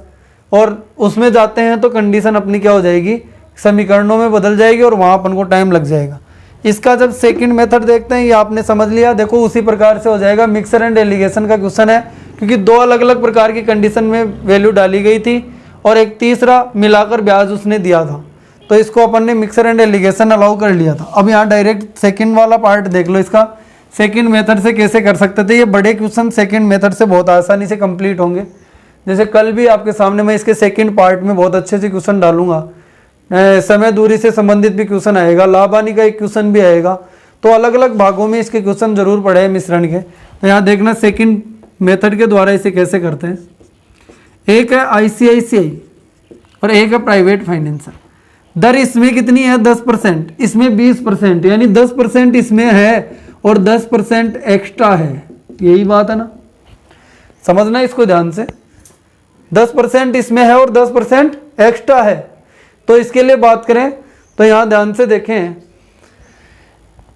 और उसमें जाते हैं तो कंडीशन अपनी क्या हो जाएगी, समीकरणों में बदल जाएगी और वहाँ अपन को टाइम लग जाएगा। इसका जब सेकंड मेथड देखते हैं, ये आपने समझ लिया, देखो उसी प्रकार से हो जाएगा। मिक्सर एंड एलिगेशन का क्वेश्चन है, क्योंकि दो अलग अलग प्रकार की कंडीशन में वैल्यू डाली गई थी और एक तीसरा मिलाकर ब्याज उसने दिया था, तो इसको अपन ने मिक्सर एंड एलिगेशन अलाउ कर लिया था। अब यहाँ डायरेक्ट सेकंड वाला पार्ट देख लो, इसका सेकंड मेथड से कैसे कर सकते थे। ये बड़े क्वेश्चन सेकंड मेथड से बहुत आसानी से कंप्लीट होंगे। जैसे कल भी आपके सामने मैं इसके सेकंड पार्ट में बहुत अच्छे से क्वेश्चन डालूंगा, समय दूरी से संबंधित भी क्वेश्चन आएगा, लाभ हानि का एक क्वेश्चन भी आएगा, तो अलग अलग भागों में इसके क्वेश्चन जरूर पड़े हैं मिश्रण के। तो यहाँ देखना सेकंड मेथड के द्वारा इसे कैसे करते हैं। एक है ICICI और एक है प्राइवेट फाइनेंसर। दर इसमें कितनी है 10%, इसमें 20%, यानी 10% इसमें है और 10% एक्स्ट्रा है, यही बात है ना, समझना इसको ध्यान से। 10% इसमें है और 10% एक्स्ट्रा है, तो इसके लिए बात करें तो यहां ध्यान से देखें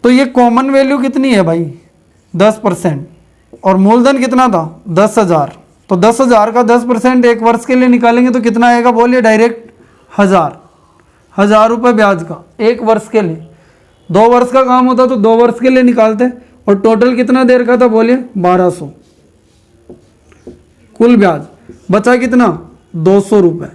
तो ये कॉमन वैल्यू कितनी है भाई 10%, और मूलधन कितना था 10,000, तो 10,000 का 10% एक वर्ष के लिए निकालेंगे तो कितना आएगा, बोलिए डायरेक्ट 1,000 रुपये ब्याज का एक वर्ष के लिए। 2 वर्ष का काम होता तो 2 वर्ष के लिए निकालते, और टोटल कितना देर का था, बोलिए 1200 कुल ब्याज, बचा कितना 200 रुपये।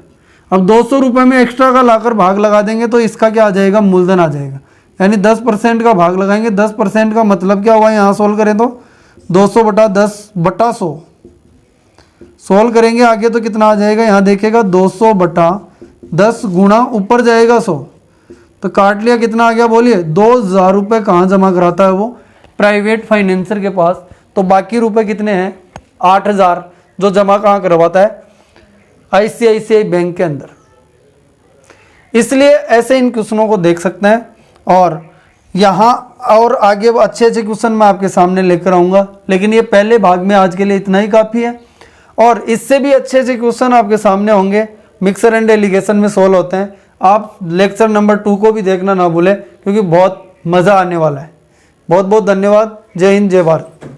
अब 200 रुपये में एक्स्ट्रा का लाकर भाग लगा देंगे तो इसका क्या आ जाएगा, मूलधन आ जाएगा, यानी 10% का भाग लगाएंगे। 10% का मतलब क्या हुआ, यहाँ सोल्व करें तो 200 बटा 10 बटा 100 सोल्व करेंगे आगे तो कितना आ जाएगा, यहाँ देखेगा 200 बटा 10 गुणा ऊपर जाएगा 100, तो काट लिया कितना आ गया, बोलिए 2,000 रुपये कहाँ जमा कराता है वो, प्राइवेट फाइनेंसर के पास। तो बाकी रुपए कितने हैं 8,000, जो जमा कहाँ करवाता है ICICI बैंक के अंदर। इसलिए ऐसे इन क्वेश्चनों को देख सकते हैं, और यहाँ और आगे अच्छे अच्छे क्वेश्चन मैं आपके सामने लेकर आऊँगा, लेकिन ये पहले भाग में आज के लिए इतना ही काफ़ी है। और इससे भी अच्छे अच्छे क्वेश्चन आपके सामने होंगे, मिक्सर एंड एलिगेशन में सोल्व होते हैं। आप लेक्चर नंबर 2 को भी देखना ना भूलें, क्योंकि बहुत मज़ा आने वाला है। बहुत बहुत धन्यवाद। जय हिंद, जय भारत।